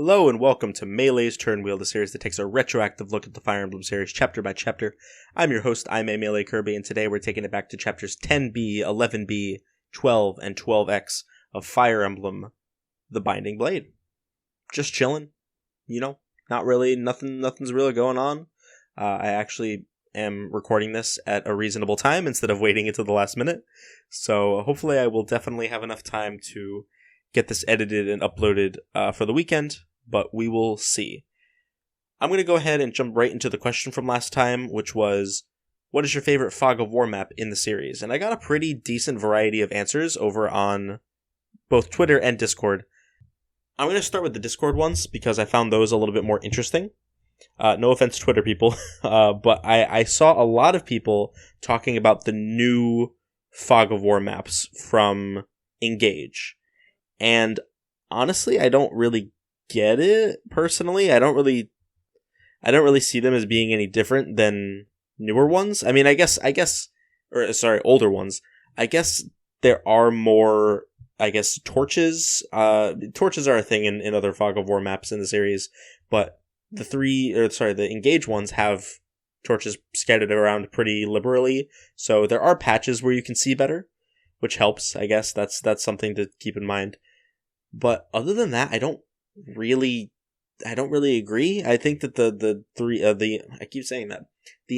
Hello and welcome to Melee's Turnwheel, the series that takes a retroactive look at the Fire Emblem series chapter by chapter. I'm your host, I'm a Melee Kirby, and today we're taking it back to chapters 10B, 11B, 12, and 12X of Fire Emblem, The Binding Blade. Just chilling, not really, nothing's really going on. I actually am recording this at a reasonable time instead of waiting until the last minute, so hopefully I will definitely have enough time to get this edited and uploaded for the weekend, but we will see. I'm going to go ahead and jump right into the question from last time, which was, what is your favorite Fog of War map in the series? And I got a pretty decent variety of answers over on both Twitter and Discord. I'm going to start with the Discord ones because I found those a little bit more interesting. No offense, Twitter people, but I saw a lot of people talking about the new Fog of War maps from Engage. And honestly, I don't really get it personally. I don't really see them as being any different than newer ones. I mean, older ones. I guess there are more, torches. Torches are a thing in other Fog of War maps in the series, but the Engage ones have torches scattered around pretty liberally. So there are patches where you can see better, which helps. I guess that's something to keep in mind. But other than that, I don't really agree. I think that the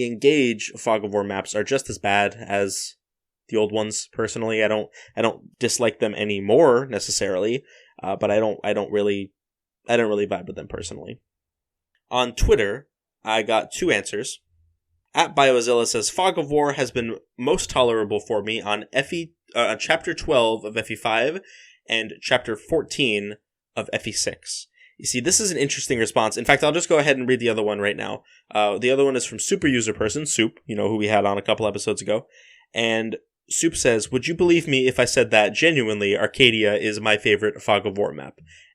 Engage Fog of War maps are just as bad as the old ones. Personally, I don't dislike them anymore necessarily, but I don't really vibe with them personally. On Twitter, I got two answers. At Biozilla says, Fog of War has been most tolerable for me on Chapter 12 of FE5 and Chapter 14 of FE6. You see, this is an interesting response. In fact, I'll just go ahead and read the other one right now. The other one is from Super User Person, Soup, who we had on a couple episodes ago. And Soup says, would you believe me if I said that, genuinely, Arcadia is my favorite Fog of War map?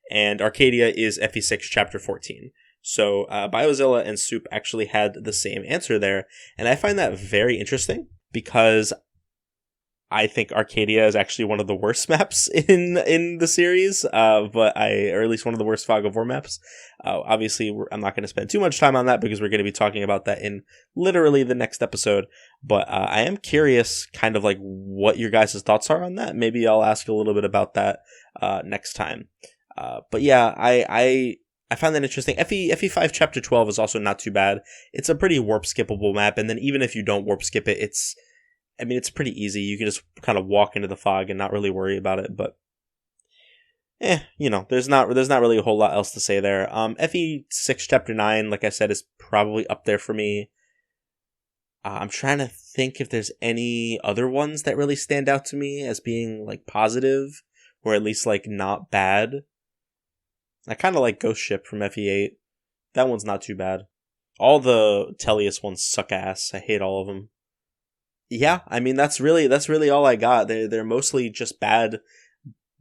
And Arcadia is FE6 Chapter 14. So Biozilla and Soup actually had the same answer there. And I find that very interesting because I think Arcadia is actually one of the worst maps in the series, or at least one of the worst Fog of War maps. Obviously, I'm not going to spend too much time on that because we're going to be talking about that in literally the next episode. But I am curious kind of like what your guys' thoughts are on that. Maybe I'll ask a little bit about that next time. But yeah, I find that interesting. FE5 Chapter 12 is also not too bad. It's a pretty warp skippable map, and then even if you don't warp skip it, it's pretty easy. You can just kind of walk into the fog and not really worry about it, but there's not really a whole lot else to say there. FE6 Chapter 9, like I said, is probably up there for me. I'm trying to think if there's any other ones that really stand out to me as being like positive, or at least like not bad. I kind of like Ghost Ship from FE8. That one's not too bad. All the Tellius ones suck ass. I hate all of them. Yeah, I mean that's really all I got. They're mostly just bad.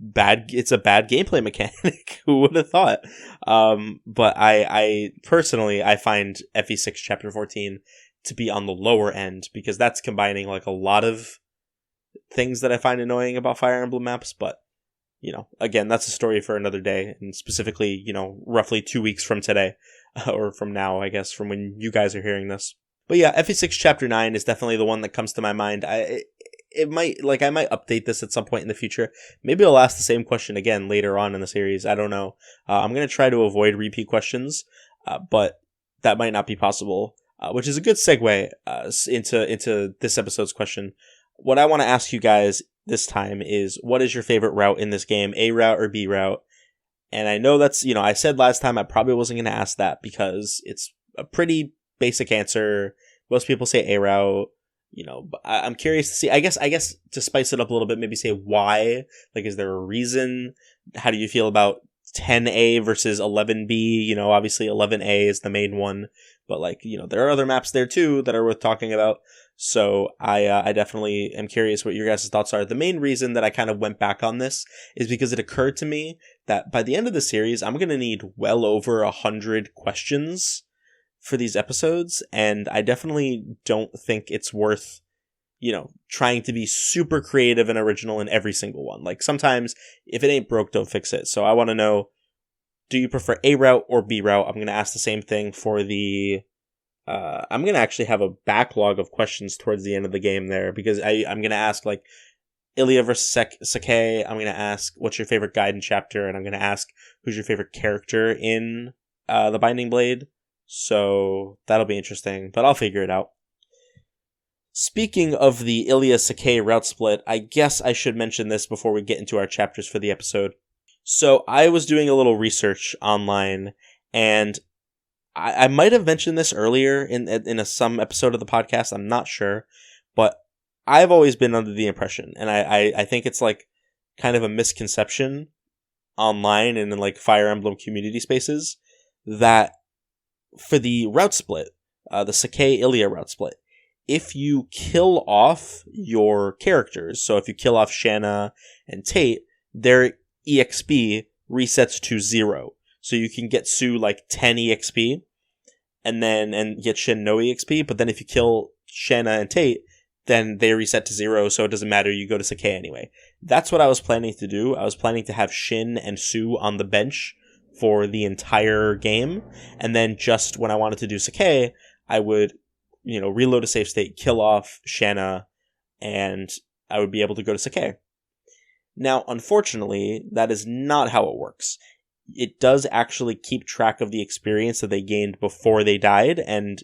It's a bad gameplay mechanic. Who would have thought? But I personally find FE6 Chapter 14 to be on the lower end because that's combining like a lot of things that I find annoying about Fire Emblem maps. But again, that's a story for another day, and specifically, roughly 2 weeks from today, or from now, I guess, from when you guys are hearing this. But yeah, FE6 Chapter 9 is definitely the one that comes to my mind. I might update this at some point in the future. Maybe I'll ask the same question again later on in the series. I don't know. I'm going to try to avoid repeat questions, but that might not be possible, which is a good segue into this episode's question. What I want to ask you guys this time is, what is your favorite route in this game, A route or B route? And I know that's, I said last time I probably wasn't going to ask that because it's a pretty basic answer. Most people say A route, but I'm curious to see, I guess to spice it up a little bit, maybe say why. Like, is there a reason? How do you feel about 10A versus 11B? Obviously 11A is the main one, but there are other maps there too that are worth talking about. So I definitely am curious what your guys' thoughts are. The main reason that I kind of went back on this is because it occurred to me that by the end of the series, I'm going to need well over 100 questions for these episodes, and I definitely don't think it's worth, trying to be super creative and original in every single one. Like, sometimes, if it ain't broke, don't fix it. So I want to know, do you prefer A route or B route? I'm going to ask the same thing for the... I'm going to actually have a backlog of questions towards the end of the game there, because I'm going to ask, like, Ilya versus Sake. I'm going to ask, what's your favorite Gaiden chapter? And I'm going to ask, who's your favorite character in The Binding Blade? So that'll be interesting, but I'll figure it out. Speaking of the Ilya Sake route split, I guess I should mention this before we get into our chapters for the episode. So I was doing a little research online, and I might have mentioned this earlier in some episode of the podcast, I'm not sure, but I've always been under the impression, and I think it's like kind of a misconception online and in like Fire Emblem community spaces, that for the route split, the Sake-Ilya route split, if you kill off your characters, so if you kill off Shanna and Tate, their EXP resets to 0. So you can get Sue like 10 EXP and get Shin no EXP, but then if you kill Shanna and Tate, then they reset to 0, so it doesn't matter, you go to Sake anyway. That's what I was planning to do. I was planning to have Shin and Sue on the bench for the entire game, and then just when I wanted to do Sake, I would, reload a save state, kill off Shanna, and I would be able to go to Sake. Now, unfortunately, that is not how it works. It does actually keep track of the experience that they gained before they died, and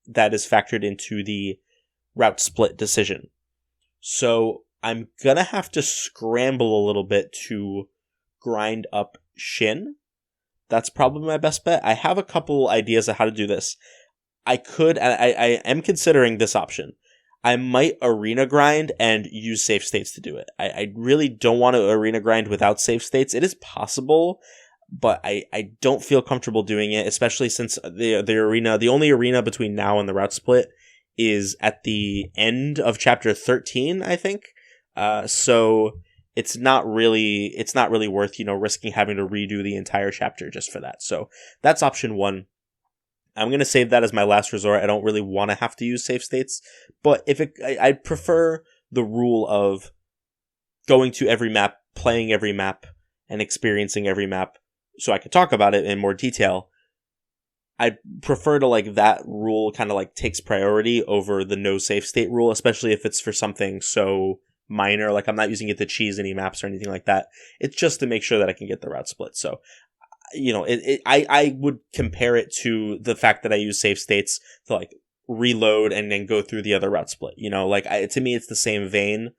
that is factored into the route split decision. So I'm gonna have to scramble a little bit to grind up Shin. That's probably my best bet. I have a couple ideas of how to do this. I am considering this option. I might arena grind and use save states to do it. I really don't want to arena grind without save states. It is possible, but I don't feel comfortable doing it, especially since the only arena between now and the route split is at the end of chapter 13, I think. So it's not really worth, risking having to redo the entire chapter just for that. So that's option 1. I'm going to save that as my last resort. I don't really want to have to use save states, but I prefer the rule of going to every map, playing every map, and experiencing every map so I could talk about it in more detail. I prefer to like that rule kind of like takes priority over the no save state rule, especially if it's for something so minor. Like I'm not using it to cheese any maps or anything like that. It's just to make sure that I can get the route split. So, I would compare it to the fact that I use save states to like reload and then go through the other route split. To me, it's the same vein,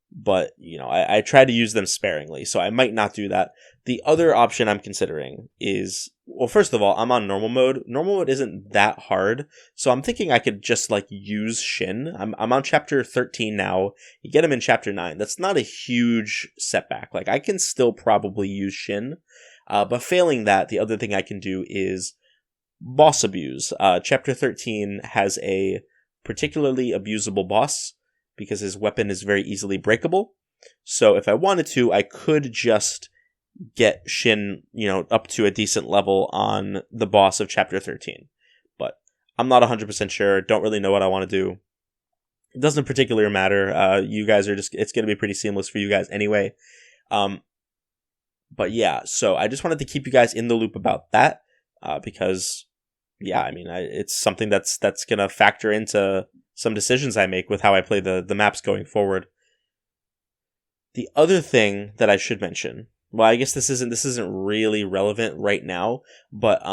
but I try to use them sparingly, so I might not do that. The other option I'm considering is, well, first of all, I'm on normal mode. Normal mode isn't that hard, so I'm thinking I could just like use Shin. I'm on chapter 13 now. You get him in chapter 9. That's not a huge setback. Like I can still probably use Shin. But failing that, the other thing I can do is boss abuse. Chapter 13 has a particularly abusable boss because his weapon is very easily breakable. So if I wanted to, I could just get Shin, up to a decent level on the boss of chapter 13. But I'm not 100% sure. Don't really know what I want to do. It doesn't particularly matter. You guys it's going to be pretty seamless for you guys anyway. But yeah, so I just wanted to keep you guys in the loop about that, because, yeah, I mean, it's something that's going to factor into some decisions I make with how I play the maps going forward. The other thing that I should mention, well, I guess this isn't really relevant right now, but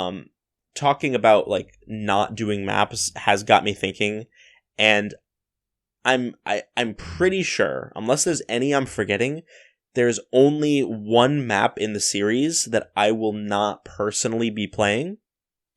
talking about like not doing maps has got me thinking, and I'm pretty sure, unless there's any I'm forgetting, there's only one map in the series that I will not personally be playing,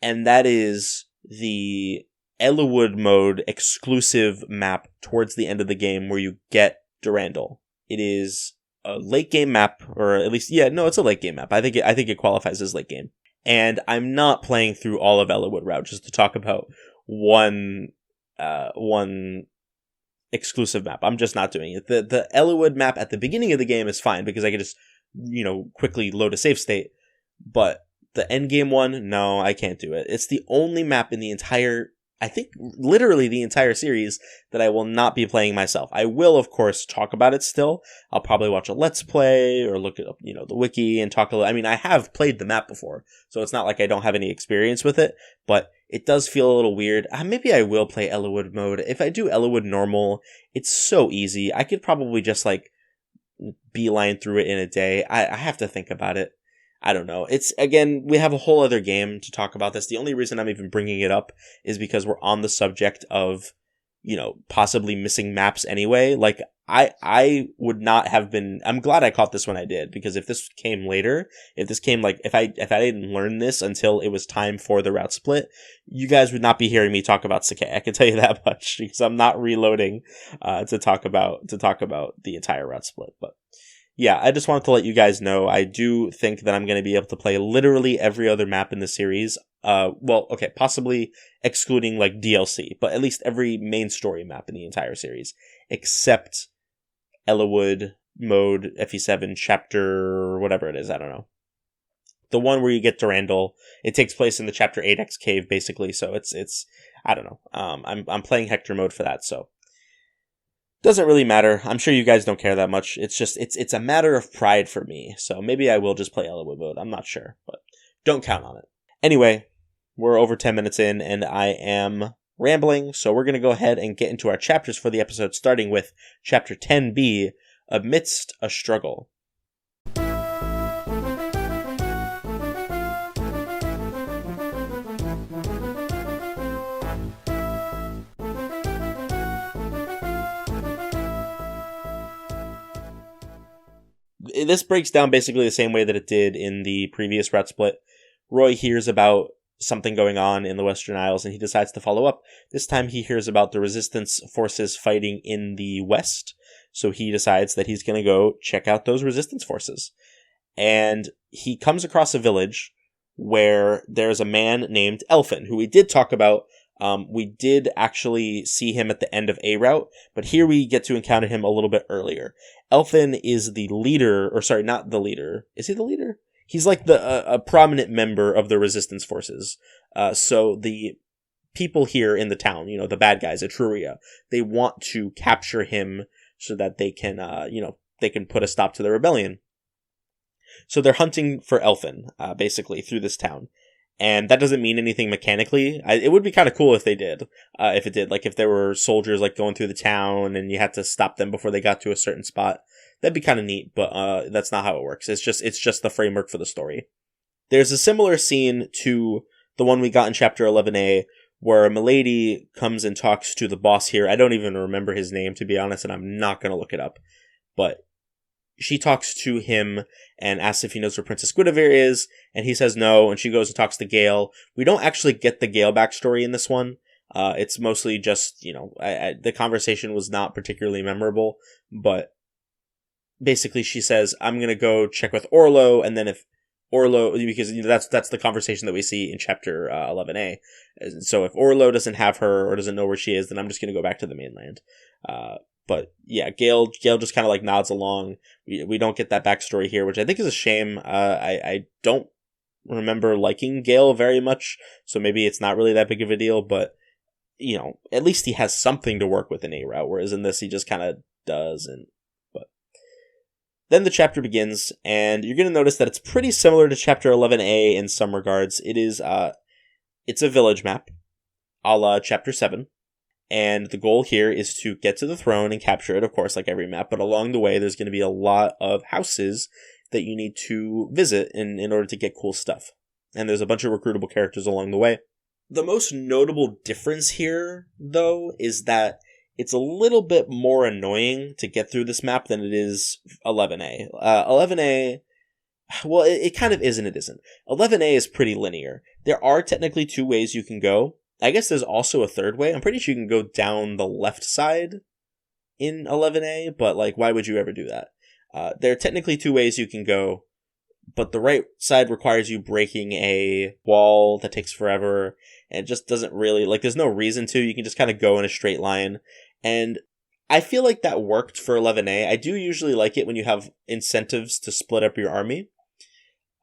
and that is the Eliwood mode exclusive map towards the end of the game where you get Durandal. It is a late game map, or at least, it's a late game map. I think it qualifies as late game. And I'm not playing through all of Eliwood route just to talk about one exclusive map. I'm just not doing it. The Eliwood map at the beginning of the game is fine because I can just, quickly load a save state. But the end game one, no, I can't do it. It's the only map in the entire I think literally the entire series that I will not be playing myself. I will, of course, talk about it still. I'll probably watch a Let's Play or look at, the wiki and talk a little. I mean, I have played the map before, so it's not like I don't have any experience with it, but it does feel a little weird. Maybe I will play Ellawood mode. If I do Ellawood normal, it's so easy. I could probably just, beeline through it in a day. I have to think about it. I don't know. It's, again, we have a whole other game to talk about this. The only reason I'm even bringing it up is because we're on the subject of, possibly missing maps anyway. I would not have been, I'm glad I caught this when I did, because if this came later, if I didn't learn this until it was time for the route split, you guys would not be hearing me talk about Sakai. I can tell you that much, because I'm not reloading, to talk about the entire route split, but. Yeah, I just wanted to let you guys know, I do think that I'm going to be able to play literally every other map in the series. Possibly excluding, DLC, but at least every main story map in the entire series, except Ellawood mode, FE7, chapter, whatever it is, I don't know. The one where you get Durandal, it takes place in the chapter 8X cave, basically, so it's, I don't know. I'm playing Hector mode for that, so. Doesn't really matter. I'm sure you guys don't care that much. It's just, it's a matter of pride for me. So maybe I will just play Ellawood mode. I'm not sure, but don't count on it. Anyway, we're over 10 minutes in and I am rambling. So we're going to go ahead and get into our chapters for the episode, starting with chapter 10B, Amidst a Struggle. This breaks down basically the same way that it did in the previous route split. Roy hears about something going on in the Western Isles and he decides to follow up. This time he hears about the resistance forces fighting in the west, so he decides that he's going to go check out those resistance forces. And he comes across a village where there's a man named Elfin, who we did talk about. We did actually see him at the end of A route, but here we get to encounter him a little bit earlier. Elfin is the leader, or sorry, not the leader. Is he the leader? He's like a prominent member of the resistance forces. So the people here in the town, the bad guys, Etruria, they want to capture him so that they can, they can put a stop to the rebellion. So they're hunting for Elfin, basically, through this town. And that doesn't mean anything mechanically. It would be kind of cool if they did. If it did. If there were soldiers, going through the town and you had to stop them before they got to a certain spot. That'd be kind of neat, but that's not how it works. It's just the framework for the story. There's a similar scene to the one we got in Chapter 11A, where Milady comes and talks to the boss here. I don't even remember his name, to be honest, and I'm not going to look it up. But she talks to him and asks if he knows where Princess Guinevere is, and he says no, and she goes and talks to Gale. We don't actually get the Gale backstory in this one. It's mostly just, the conversation was not particularly memorable, but basically she says, I'm going to go check with Orlo, and then if Orlo, because that's the conversation that we see in Chapter 11A. So if Orlo doesn't have her or doesn't know where she is, then I'm just going to go back to the mainland. But yeah, Gale just kind of nods along. We don't get that backstory here, which I think is a shame. I don't remember liking Gale very much, so maybe it's not really that big of a deal, but at least he has something to work with in A route, whereas in this he just kind of doesn't. But then the chapter begins, and you're going to notice that it's pretty similar to Chapter 11A in some regards. It's a village map, a la Chapter 7. And the goal here is to get to the throne and capture it, of course, like every map. But along the way, there's going to be a lot of houses that you need to visit in order to get cool stuff. And there's a bunch of recruitable characters along the way. The most notable difference here, though, is that it's a little bit more annoying to get through this map than it is 11A. 11A, well, it kind of is and it isn't. 11A is pretty linear. There are technically two ways you can go. I guess there's also a third way. I'm pretty sure you can go down the left side in 11A, but why would you ever do that? There are technically two ways you can go, but the right side requires you breaking a wall that takes forever, and it just doesn't really, there's no reason to. You can just kind of go in a straight line, and I feel like that worked for 11A. I do usually like it when you have incentives to split up your army.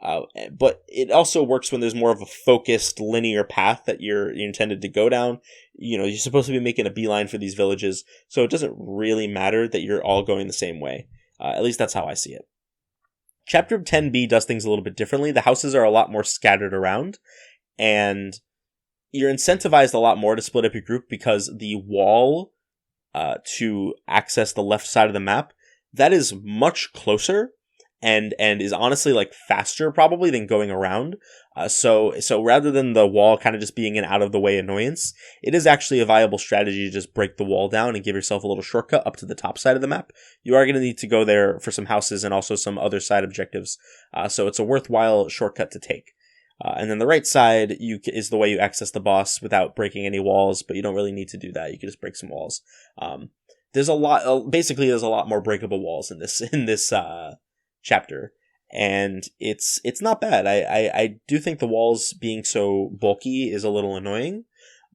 But it also works when there's more of a focused linear path that you're intended to go down. You're supposed to be making a beeline for these villages, so it doesn't really matter that you're all going the same way. At least that's how I see it. Chapter 10b does things a little bit differently. The houses are a lot more scattered around, and you're incentivized a lot more to split up your group because the wall to access the left side of the map, that is much closer and is honestly like faster probably than going around. So rather than the wall kind of just being an out of the way annoyance, it is actually a viable strategy to just break the wall down and give yourself a little shortcut up to the top side of the map. You are going to need to go there for some houses and also some other side objectives. So it's a worthwhile shortcut to take. And then the right side is the way you access the boss without breaking any walls, but you don't really need to do that. You can just break some walls. There's a lot more breakable walls in this chapter, and it's not bad. I do think the walls being so bulky is a little annoying,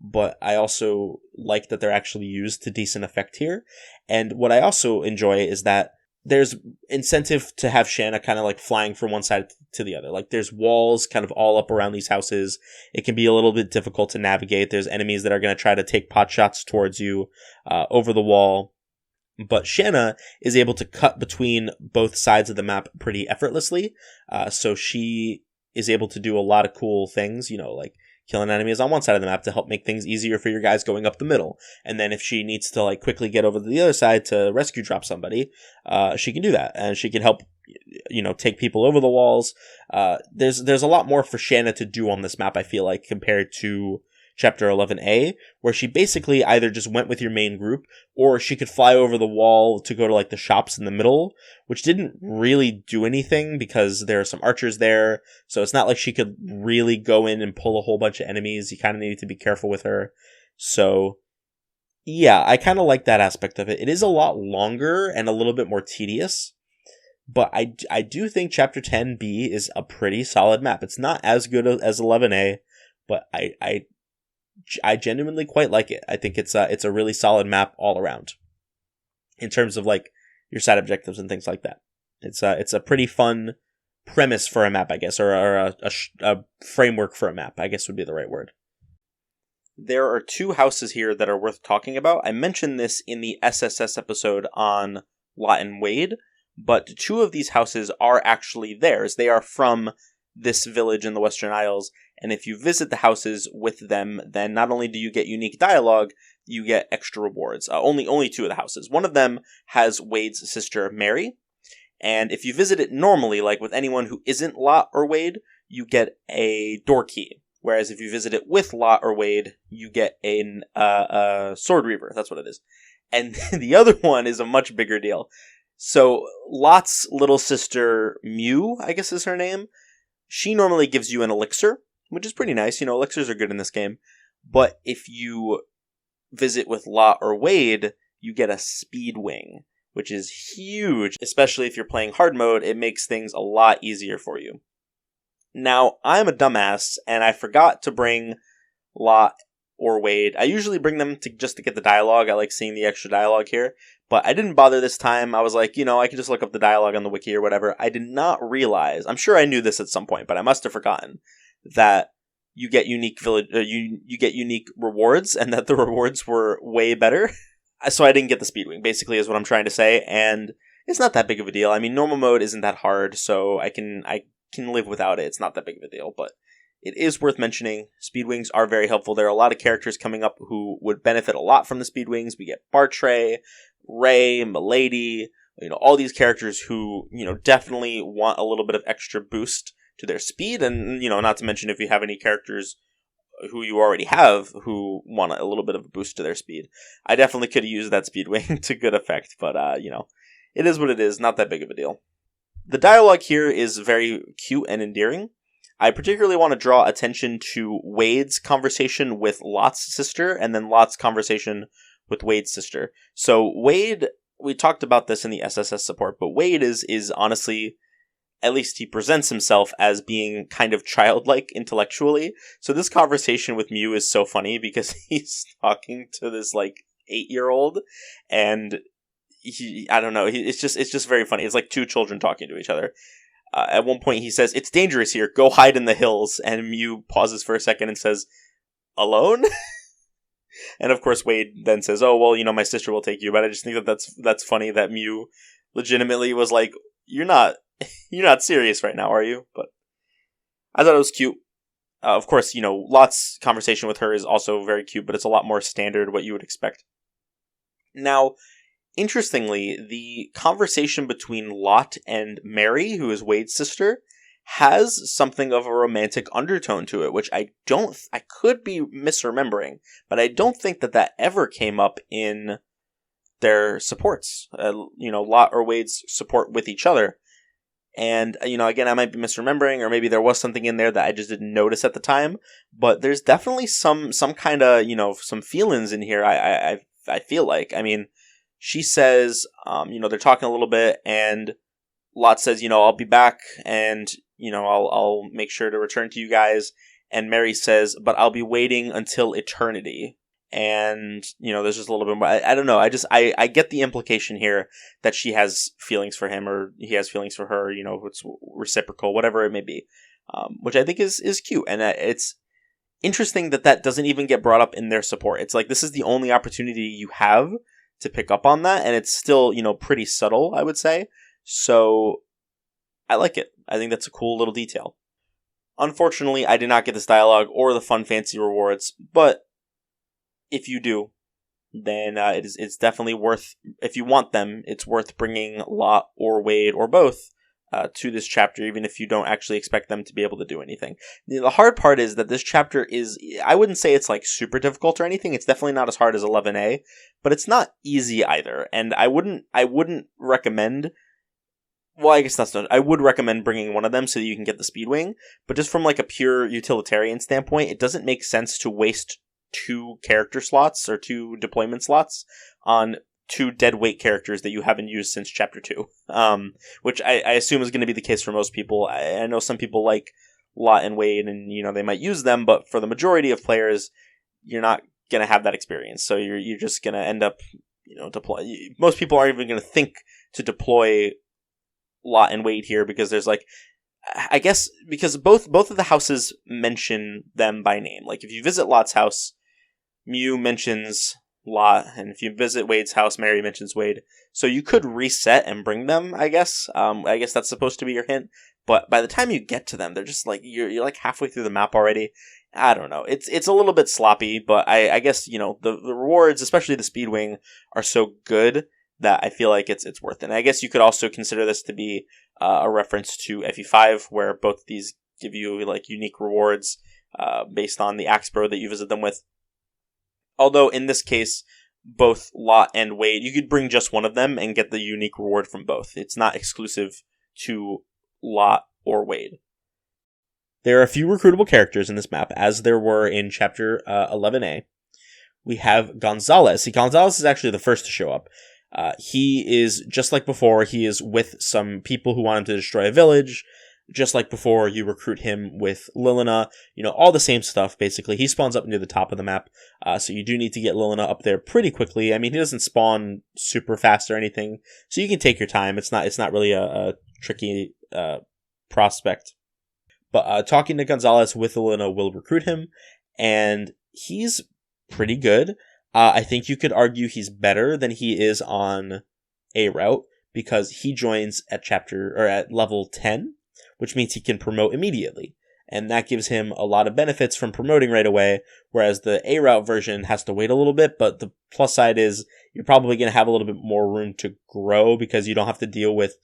but I also like that they're actually used to decent effect here. And what I also enjoy is that there's incentive to have Shanna kind of like flying from one side to the other. Like there's walls kind of all up around these houses. It can be a little bit difficult to navigate. There's enemies that are going to try to take pot shots towards you over the wall. But Shanna is able to cut between both sides of the map pretty effortlessly. So she is able to do a lot of cool things, like killing enemies on one side of the map to help make things easier for your guys going up the middle. And then if she needs to like quickly get over to the other side to rescue drop somebody, she can do that. And she can help, take people over the walls. There's a lot more for Shanna to do on this map, I feel like, compared to Chapter 11a, where she basically either just went with your main group, or she could fly over the wall to go to like the shops in the middle, which didn't really do anything because there are some archers there, so it's not like she could really go in and pull a whole bunch of enemies. You kind of needed to be careful with her. So yeah, I kind of like that aspect of it. It is a lot longer and a little bit more tedious, but I do think Chapter 10b is a pretty solid map. It's not as good as 11a, but I genuinely quite like it. I think it's a really solid map all around in terms of like your side objectives and things like that. It's a pretty fun premise for a map, I guess, or a framework for a map, I guess would be the right word. There are two houses here that are worth talking about. I mentioned this in the SSS episode on Lot and Wade, but two of these houses are actually theirs. They are from this village in the Western Isles, and if you visit the houses with them, then not only do you get unique dialogue, you get extra rewards. Only two of the houses. One of them has Wade's sister, Mary, and if you visit it normally, like with anyone who isn't Lot or Wade, you get a door key. Whereas if you visit it with Lot or Wade, you get a sword reaver. That's what it is. And the other one is a much bigger deal. So Lot's little sister, Mew, I guess is her name, she normally gives you an elixir, which is pretty nice. Elixirs are good in this game. But if you visit with Lot or Wade, you get a speed wing, which is huge. Especially if you're playing hard mode, it makes things a lot easier for you. Now, I'm a dumbass, and I forgot to bring Lot or Wade. I usually bring them just to get the dialogue. I like seeing the extra dialogue here. But I didn't bother this time. I was like, I could just look up the dialogue on the wiki or whatever. I did not realize, I'm sure I knew this at some point, but I must have forgotten, that you get unique you get unique rewards, and that the rewards were way better. So I didn't get the Speedwing, basically, is what I'm trying to say. And it's not that big of a deal. I mean, normal mode isn't that hard, so I can live without it. It's not that big of a deal, but it is worth mentioning. Speedwings are very helpful. There are a lot of characters coming up who would benefit a lot from the Speedwings. We get Bartre, Ray, Milady, all these characters who, definitely want a little bit of extra boost to their speed. And, not to mention if you have any characters who you already have who want a little bit of a boost to their speed. I definitely could have used that Speedwing to good effect, but, it is what it is. Not that big of a deal. The dialogue here is very cute and endearing. I particularly want to draw attention to Wade's conversation with Lot's sister, and then Lot's conversation with Wade's sister. So Wade, we talked about this in the SSS support, but Wade is honestly, at least he presents himself as being kind of childlike intellectually. So this conversation with Mew is so funny because he's talking to this 8-year-old, and I don't know, it's just very funny. It's like two children talking to each other. At one point he says, "It's dangerous here, go hide in the hills," and Mew pauses for a second and says, "Alone?" And of course Wade then says, "Oh, well, my sister will take you," but I just think that's funny that Mew legitimately was like, you're not serious right now, are you? But I thought it was cute. Of course, Lot's conversation with her is also very cute, but it's a lot more standard, what you would expect. Now, interestingly, the conversation between Lot and Mary, who is Wade's sister, has something of a romantic undertone to it, which I could be misremembering, but I don't think that ever came up in their supports, Lot or Wade's support with each other. And, again, I might be misremembering, or maybe there was something in there that I just didn't notice at the time, but there's definitely some kind of, some feelings in here, I feel like. I mean, she says, they're talking a little bit, and Lot says, I'll be back, and, I'll make sure to return to you guys, and Mary says, but I'll be waiting until eternity. And, there's just a little bit more. I don't know. I get the implication here that she has feelings for him, or he has feelings for her, it's reciprocal, whatever it may be. Which I think is cute. And it's interesting that doesn't even get brought up in their support. It's like, this is the only opportunity you have to pick up on that. And it's still, pretty subtle, I would say. So I like it. I think that's a cool little detail. Unfortunately, I did not get this dialogue or the fun fancy rewards, but if you do, then it's definitely worth, if you want them, it's worth bringing Lot or Wade or both to this chapter, even if you don't actually expect them to be able to do anything. The hard part is that this chapter is, I wouldn't say it's like super difficult or anything. It's definitely not as hard as 11A, but it's not easy either. And I wouldn't recommend, well, I guess that's not, I would recommend bringing one of them so that you can get the Speedwing, but just from like a pure utilitarian standpoint, it doesn't make sense to waste 2 character slots or 2 deployment slots on 2 dead weight characters that you haven't used since chapter 2, which I assume is going to be the case for most people. I know some people like Lot and Wade, and they might use them, but for the majority of players, you're not going to have that experience. So you're just going to end up deploy. Most people aren't even going to think to deploy Lot and Wade here, because there's like, I guess because both of the houses mention them by name. Like if you visit Lot's house, Mew mentions Lot, and if you visit Wade's house, Mary mentions Wade. So you could reset and bring them, I guess. I guess that's supposed to be your hint. But by the time you get to them, they're just like, you're like halfway through the map already. I don't know. It's a little bit sloppy, but I guess, the rewards, especially the Speedwing, are so good that I feel like it's worth it. And I guess you could also consider this to be a reference to FE5, where both of these give you like unique rewards based on the Axbro that you visit them with. Although in this case, both Lot and Wade, you could bring just one of them and get the unique reward from both. It's not exclusive to Lot or Wade. There are a few recruitable characters in this map, as there were in Chapter 11A. We have Gonzalez. See, Gonzalez is actually the first to show up. He is, just like before, he is with some people who want him to destroy a village. Just like before, you recruit him with Lilina, all the same stuff, basically. He spawns up near the top of the map, so you do need to get Lilina up there pretty quickly. I mean, he doesn't spawn super fast or anything, so you can take your time. It's not really a tricky prospect. But talking to Gonzalez with Lilina will recruit him, and he's pretty good. I think you could argue he's better than he is on A route, because he joins at level 10, which means he can promote immediately. And that gives him a lot of benefits from promoting right away, whereas the A route version has to wait a little bit, but the plus side is you're probably going to have a little bit more room to grow, because you don't have to deal with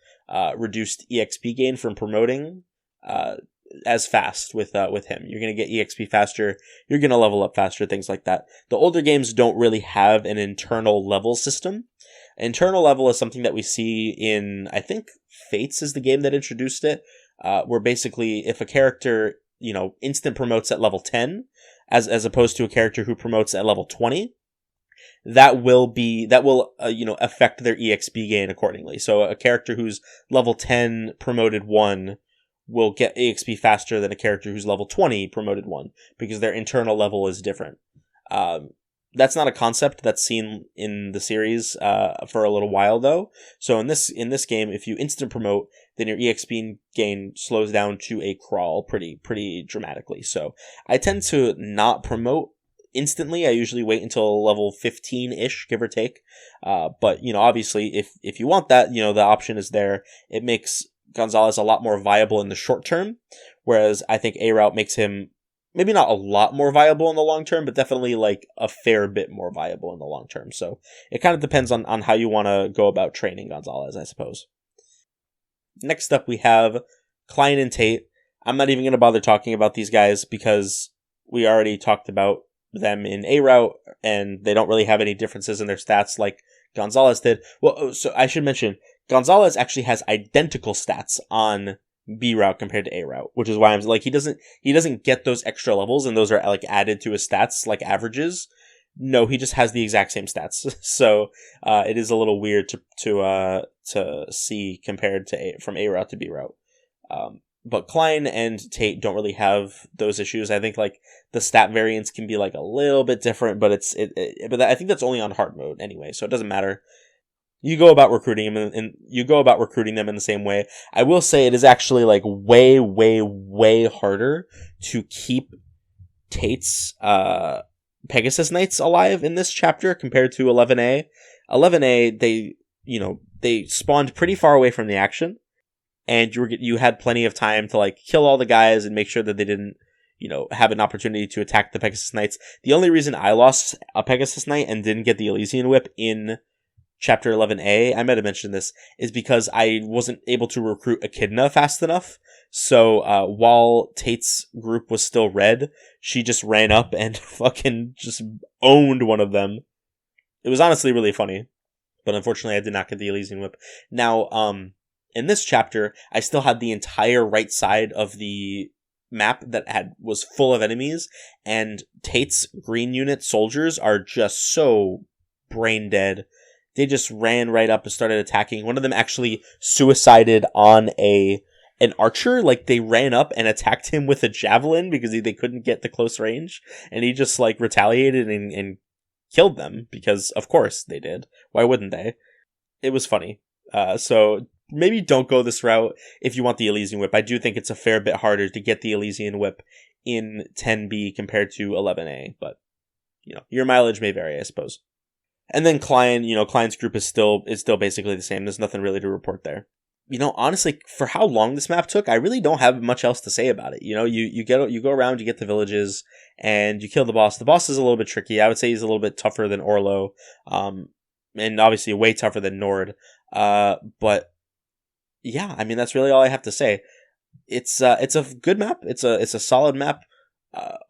reduced EXP gain from promoting as fast with him. You're going to get EXP faster, you're going to level up faster, things like that. The older games don't really have an internal level system. Internal level is something that we see in, I think, Fates is the game that introduced it, where basically if a character, instant promotes at level 10, as opposed to a character who promotes at level 20, that will affect their EXP gain accordingly. So a character who's level 10 promoted 1 will get EXP faster than a character who's level 20 promoted 1, because their internal level is different. That's not a concept that's seen in the series for a little while though. So in this game, if you instant promote, then your EXP gain slows down to a crawl pretty dramatically. So I tend to not promote instantly. I usually wait until level 15-ish, give or take. But obviously, if you want that, the option is there. It makes Gonzalez a lot more viable in the short term, whereas I think A route makes him maybe not a lot more viable in the long term, but definitely like a fair bit more viable in the long term. So it kind of depends on how you want to go about training Gonzalez, I suppose. Next up, we have Klein and Tate. I'm not even going to bother talking about these guys because we already talked about them in A route, and they don't really have any differences in their stats like Gonzalez did. Well, so I should mention, Gonzalez actually has identical stats on B route compared to A route, which is why I'm like, he doesn't get those extra levels, and those are like added to his stats like averages. No, he just has the exact same stats. So it is a little weird to see compared to from A route to B route. But Klein and Tate don't really have those issues. I think like the stat variance can be like a little bit different, but but I think that's only on hard mode anyway, so it doesn't matter. You go about recruiting them, and you go about recruiting them in the same way. I will say it is actually like way, way, way harder to keep Tate's Pegasus Knights alive in this chapter compared to 11A. 11A, they spawned pretty far away from the action, and you had plenty of time to like kill all the guys and make sure that they didn't, have an opportunity to attack the Pegasus Knights. The only reason I lost a Pegasus Knight and didn't get the Elysian Whip in Chapter 11A, I might have mentioned this, is because I wasn't able to recruit Echidna fast enough. So while Tate's group was still red, she just ran up and fucking just owned one of them. It was honestly really funny, but unfortunately I did not get the Elysian Whip. Now, in this chapter, I still had the entire right side of the map that was full of enemies, and Tate's green unit soldiers are just so brain dead. They just ran right up and started attacking. One of them actually suicided on an archer. Like, they ran up and attacked him with a javelin because they couldn't get the close range. And he just, like, retaliated and killed them because, of course, they did. Why wouldn't they? It was funny. So maybe don't go this route if you want the Elysian Whip. I do think it's a fair bit harder to get the Elysian Whip in 10B compared to 11A. But, your mileage may vary, I suppose. And then Klein's group is still basically the same. There's nothing really to report there. Honestly, for how long this map took, I really don't have much else to say about it. You go around, you get the villages, and you kill the boss. The boss is a little bit tricky. I would say he's a little bit tougher than Orlo, and obviously way tougher than Nord. But yeah, I mean that's really all I have to say. It's a good map. It's a solid map.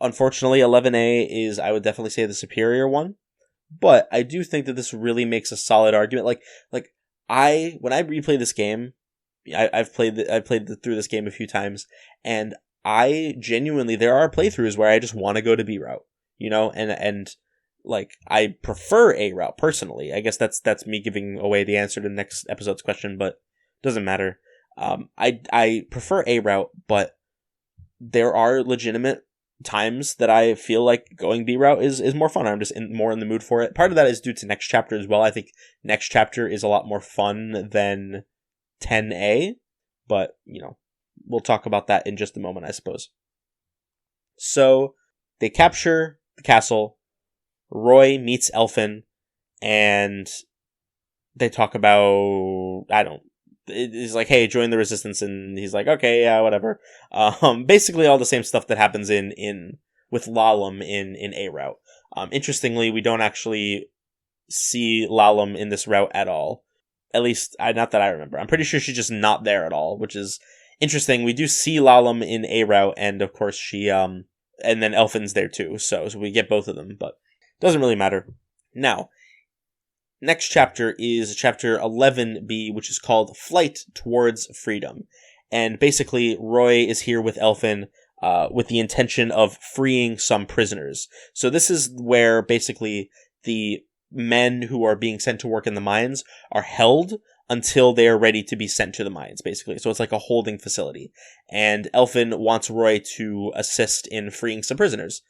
Unfortunately, 11A is, I would definitely say, the superior one. But I do think that this really makes a solid argument. Like when I replay this game, I've played through this game a few times, and I genuinely, there are playthroughs where I just want to go to B route, and like I prefer A route personally. I guess that's me giving away the answer to the next episode's question, but it doesn't matter. I prefer A route, but there are legitimate times that I feel like going B route is more fun. I'm just more in the mood for it. Part of that is due to next chapter as well. I think next chapter is a lot more fun than 10A, but we'll talk about that in just a moment, I suppose. So they capture the castle. Roy meets Elfin, and they talk about, he's like, hey, join the resistance, and he's like, okay, yeah, whatever. Basically all the same stuff that happens with Lalum in A route. Interestingly, we don't actually see Lalum in this route at all. At least, not that I remember. I'm pretty sure she's just not there at all, which is interesting. We do see Lalum in A route, and of course she, and then Elfin's there too, so we get both of them, but doesn't really matter. Now, next chapter is chapter 11B, which is called Flight Towards Freedom. And basically, Roy is here with Elfin with the intention of freeing some prisoners. So this is where basically the men who are being sent to work in the mines are held until they are ready to be sent to the mines, basically. So it's like a holding facility. And Elfin wants Roy to assist in freeing some prisoners.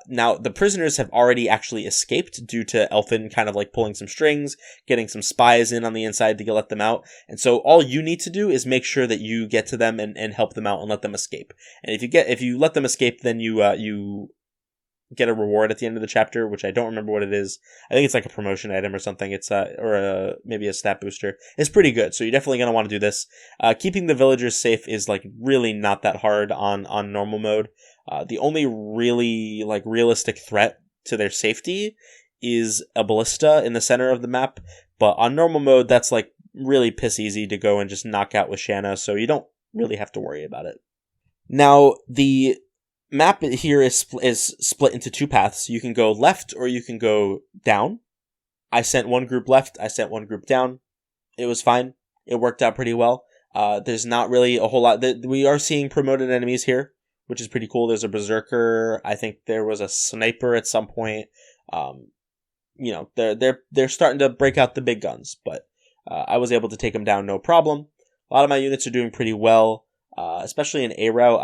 Now, the prisoners have already actually escaped due to Elfin kind of like pulling some strings, getting some spies in on the inside to let them out. And so all you need to do is make sure that you get to them and help them out and let them escape. And if you let them escape, then you get a reward at the end of the chapter, which I don't remember what it is. I think it's like a promotion item or something. It's maybe a stat booster. It's pretty good, so you're definitely going to want to do this. Keeping the villagers safe is like really not that hard on normal mode. The only really like realistic threat to their safety is a ballista in the center of the map, but on normal mode that's like really piss easy to go and just knock out with Shanna, so you don't really have to worry about it. Now, the map here is split into two paths. You can go left or you can go down. I sent one group left, I sent one group down. It was fine. It worked out pretty well. There's not really a whole lot. We are seeing promoted enemies here, which is pretty cool. There's a berserker. I think there was a sniper at some point. They're starting to break out the big guns, but I was able to take them down no problem. A lot of my units are doing pretty well, especially in A route.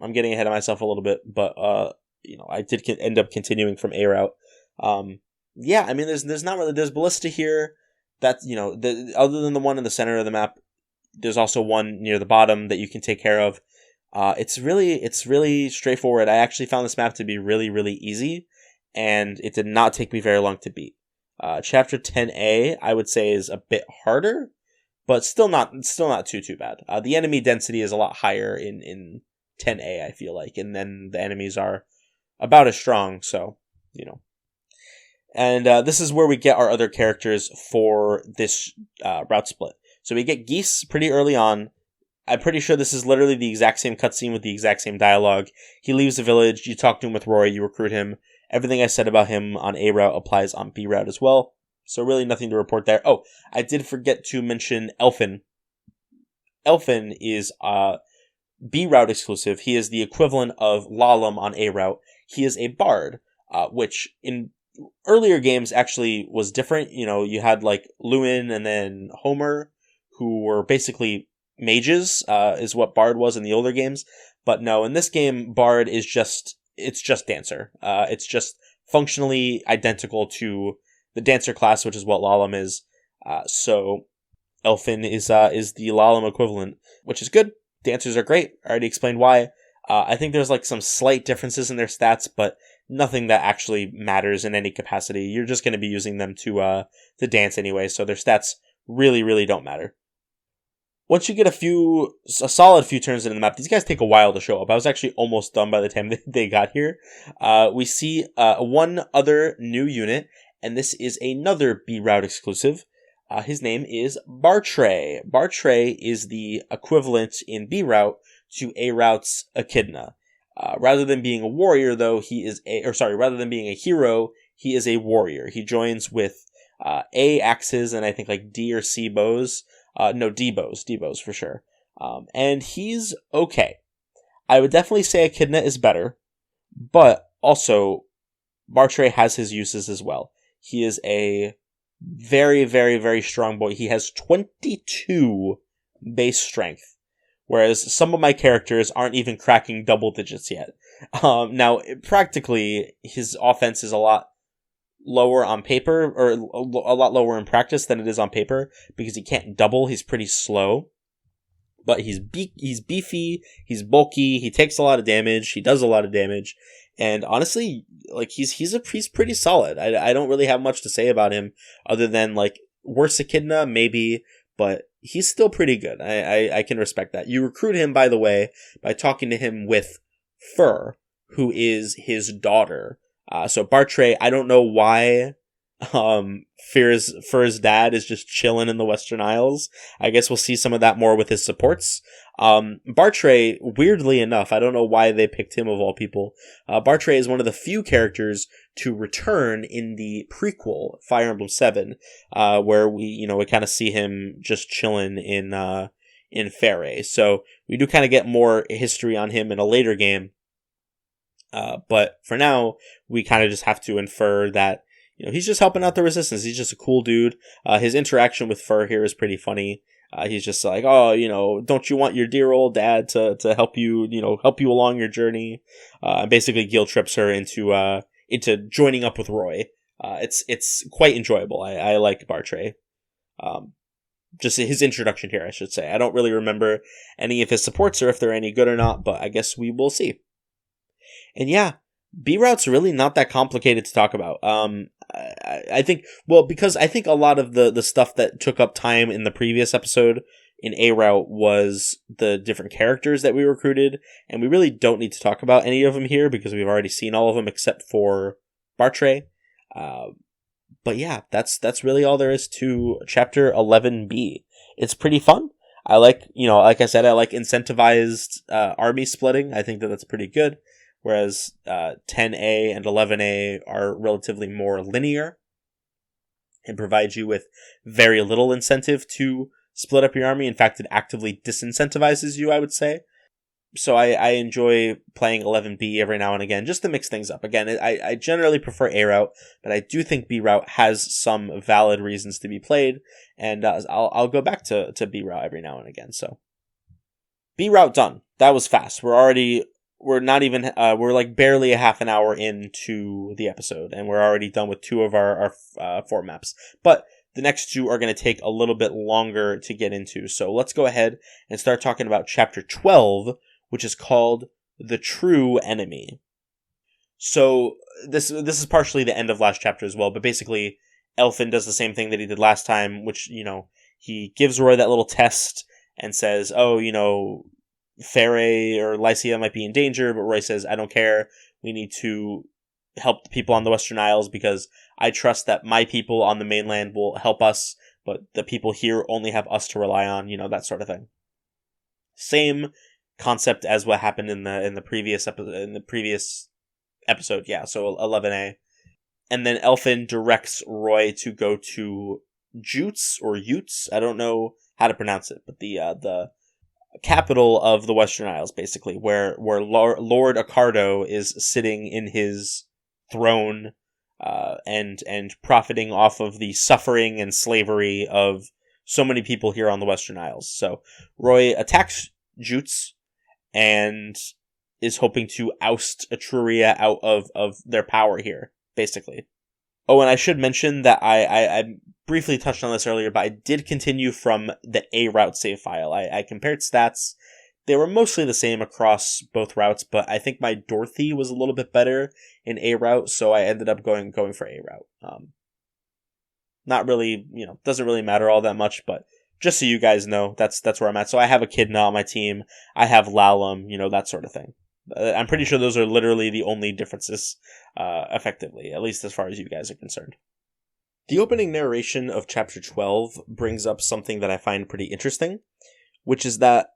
I'm getting ahead of myself a little bit, but I did end up continuing from A route. There's not really, there's ballista here. That other than the one in the center of the map, there's also one near the bottom that you can take care of. It's really straightforward. I actually found this map to be really, really easy, and it did not take me very long to beat. Chapter 10A, I would say, is a bit harder, but still not too bad. The enemy density is a lot higher in 10A, I feel like, and then the enemies are about as strong, so, And this is where we get our other characters for this route split. So we get Geese pretty early on. I'm pretty sure this is literally the exact same cutscene with the exact same dialogue. He leaves the village, you talk to him with Roy, you recruit him. Everything I said about him on A route applies on B route as well. So really nothing to report there. Oh, I did forget to mention Elfin. Elfin is B route exclusive. He is the equivalent of Lalum on A route. He is a bard, which in earlier games actually was different. You had like Lewin and then Homer, who were basically mages, is what Bard was in the older games. But no, in this game, Bard is just Dancer. It's just functionally identical to the Dancer class, which is what Lalum is. So Elfin is the Lalum equivalent, which is good. Dancers are great. I already explained why. I think there's like some slight differences in their stats, but nothing that actually matters in any capacity. You're just going to be using them to dance anyway, so their stats really, really don't matter. Once you get a solid few turns into the map, these guys take a while to show up. I was actually almost done by the time they got here. We see one other new unit, and this is another B route exclusive. His name is Bartre. Bartre is the equivalent in B route to A route's Echidna. Rather than being a warrior, though, rather than being a hero, he is a warrior. He joins with A axes and I think like D or C bows. D bows for sure. And he's okay. I would definitely say Echidna is better, but also Bartre has his uses as well. He is a very, very, very strong boy. He has 22 base strength, whereas some of my characters aren't even cracking double digits yet. Now, practically, his offense is a lot lower on paper, or a lot lower in practice than it is on paper, because he can't double. He's pretty slow. But he's beefy, he's bulky, he takes a lot of damage, he does a lot of damage, and honestly, like, he's pretty solid. I don't really have much to say about him, other than, like, worse Echidna, maybe, but he's still pretty good. I can respect that. You recruit him, by the way, by talking to him with Fur, who is his daughter. So Bartre, I don't know why Fur's dad is just chilling in the Western Isles. I guess we'll see some of that more with his supports. Bartre, weirdly enough, I don't know why they picked him of all people. Bartre is one of the few characters to return in the prequel Fire Emblem 7, where we kind of see him just chilling in Faerie. So we do kind of get more history on him in a later game. But for now, we kind of just have to infer that, he's just helping out the resistance. He's just a cool dude. His interaction with Fur here is pretty funny. He's just like, oh, don't you want your dear old dad to help you, help you along your journey? And basically guilt trips her into joining up with Roy. It's quite enjoyable. I like Bartre. Just his introduction here, I should say. I don't really remember any of his supports or if they're any good or not, but I guess we will see. And yeah, B Route's really not that complicated to talk about. I think, well, because I think a lot of the stuff that took up time in the previous episode in A Route was the different characters that we recruited, and we really don't need to talk about any of them here because we've already seen all of them except for Bartre. But yeah, that's really all there is to Chapter 11B. It's pretty fun. I like, like I said, I like incentivized army splitting. I think that's pretty good. Whereas 10A and 11A are relatively more linear and provide you with very little incentive to split up your army. In fact, it actively disincentivizes you, I would say. So I enjoy playing 11B every now and again, just to mix things up. Again, I generally prefer A Route, but I do think B Route has some valid reasons to be played, and I'll go back to B Route every now and again. So B Route done. That was fast. We're not even, we're like barely a half an hour into the episode, and we're already done with 2 of our 4 maps. But the next 2 are going to take a little bit longer to get into. So let's go ahead and start talking about Chapter 12, which is called The True Enemy. So this is partially the end of last chapter as well, but basically Elfin does the same thing that he did last time, which, he gives Roy that little test and says, oh, Faray or Lycia might be in danger, but Roy says, I don't care. We need to help the people on the Western Isles because I trust that my people on the mainland will help us, but the people here only have us to rely on, that sort of thing. Same concept as what happened in the previous episode, yeah, so 11A. And then Elfin directs Roy to go to Jutes or Utes, I don't know how to pronounce it, but the capital of the Western Isles, basically, where Lord Accardo is sitting in his throne, and profiting off of the suffering and slavery of so many people here on the Western Isles. So Roy attacks Jutes and is hoping to oust Etruria out of their power here, basically. Oh, and I should mention that I briefly touched on this earlier, but I did continue from the A Route save file. I compared stats. They were mostly the same across both routes, but I think my Dorothy was a little bit better in A Route, so I ended up going for A Route. Not really, doesn't really matter all that much, but just so you guys know, that's where I'm at. So I have Echidna on my team. I have Lalum, that sort of thing. I'm pretty sure those are literally the only differences, effectively, at least as far as you guys are concerned. The opening narration of Chapter 12 brings up something that I find pretty interesting, which is that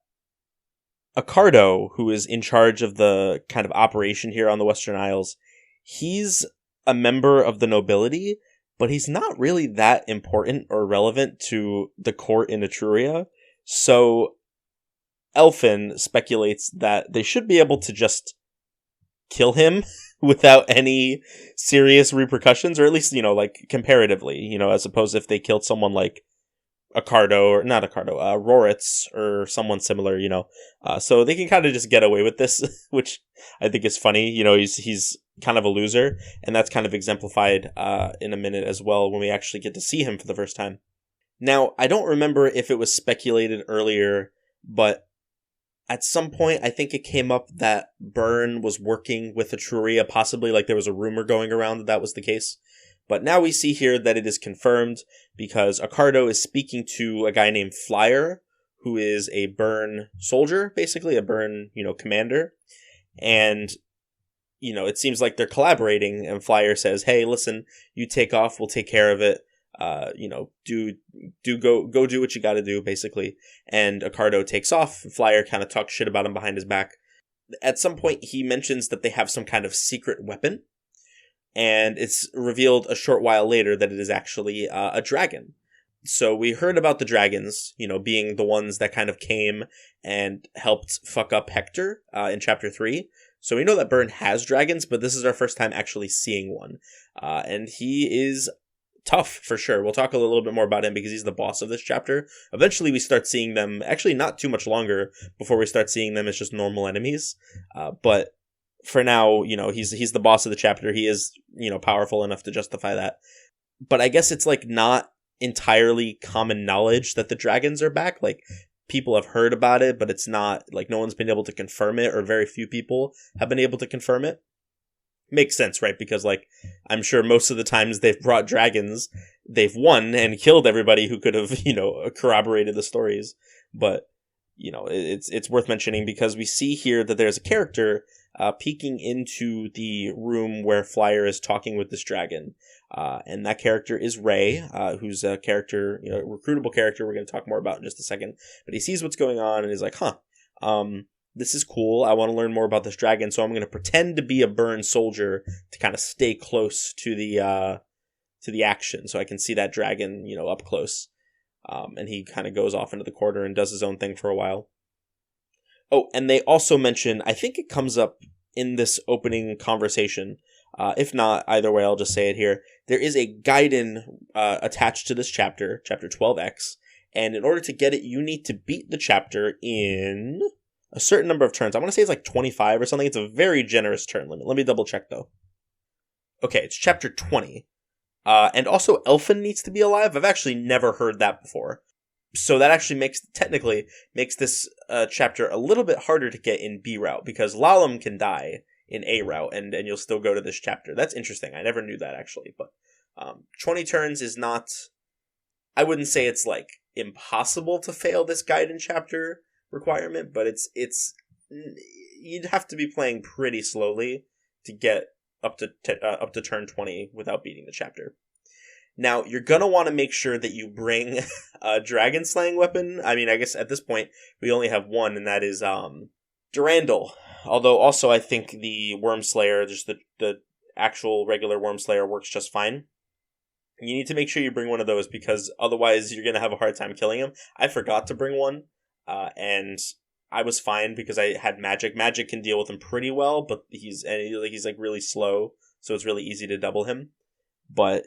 Accardo, who is in charge of the kind of operation here on the Western Isles, he's a member of the nobility, but he's not really that important or relevant to the court in Etruria. So Elfin speculates that they should be able to just kill him without any serious repercussions, or at least, comparatively, as opposed if they killed someone like Accardo, or not Accardo, Roritz, or someone similar, so they can kind of just get away with this, which I think is funny. He's kind of a loser, and that's kind of exemplified in a minute as well when we actually get to see him for the first time. Now, I don't remember if it was speculated earlier, but at some point, I think it came up that Byrne was working with Etruria, possibly, there was a rumor going around that was the case. But now we see here that it is confirmed because Accardo is speaking to a guy named Flyer, who is a Byrne soldier, basically, a Byrne, commander. And, it seems like they're collaborating, and Flyer says, hey, listen, you take off, we'll take care of it. Go do what you gotta do, basically. And Accardo takes off. Flyer kind of talks shit about him behind his back. At some point, he mentions that they have some kind of secret weapon, and it's revealed a short while later that it is actually a dragon. So we heard about the dragons, being the ones that kind of came and helped fuck up Hector in Chapter 3. So we know that Byrne has dragons, but this is our first time actually seeing one. And he is tough for sure. We'll talk a little bit more about him because he's the boss of this chapter. Eventually, we start seeing them. Actually, not too much longer before we start seeing them as just normal enemies. But for now, he's the boss of the chapter. He is powerful enough to justify that. But I guess it's like not entirely common knowledge that the dragons are back. Like, people have heard about it, but it's not like no one's been able to confirm it, or very few people have been able to confirm it. Makes sense, right? Because like I'm sure most of the times they've brought dragons, they've won and killed everybody who could have corroborated the stories. But it's worth mentioning because we see here that there's a character peeking into the room where Flyer is talking with this dragon. And that character is Ray, who's a character, a recruitable character we're going to talk more about in just a second. But he sees what's going on and he's like, this is cool. I want to learn more about this dragon, so I'm going to pretend to be a Burn soldier to kind of stay close to the action, so I can see that dragon, up close. And he kind of goes off into the corner and does his own thing for a while. Oh, and they also mention, I think it comes up in this opening conversation. If not, either way, I'll just say it here. There is a Gaiden attached to this chapter, chapter 12X, and in order to get it, you need to beat the chapter in a certain number of turns. I want to say it's like 25 or something. It's a very generous turn limit. Let me double check, though. Okay, it's chapter 20. And also, Elfin needs to be alive. I've actually never heard that before. So that actually makes this chapter a little bit harder to get in B route, because Lalum can die in A route, and you'll still go to this chapter. That's interesting. I never knew that, actually. But 20 turns is not... I wouldn't say it's, like, impossible to fail this Gaiden chapter requirement, but it's you'd have to be playing pretty slowly to get up to turn 20 without beating the chapter. Now, you're gonna want to make sure that you bring a dragon slaying weapon. I mean, I guess at this point we only have one, and that is Durandal. Although also I think the Worm Slayer, just the actual regular Worm Slayer, works just fine. You need to make sure you bring one of those, because otherwise you're gonna have a hard time killing him. I forgot to bring one. And I was fine because I had magic. Magic can deal with him pretty well, but he's like really slow, so it's really easy to double him. But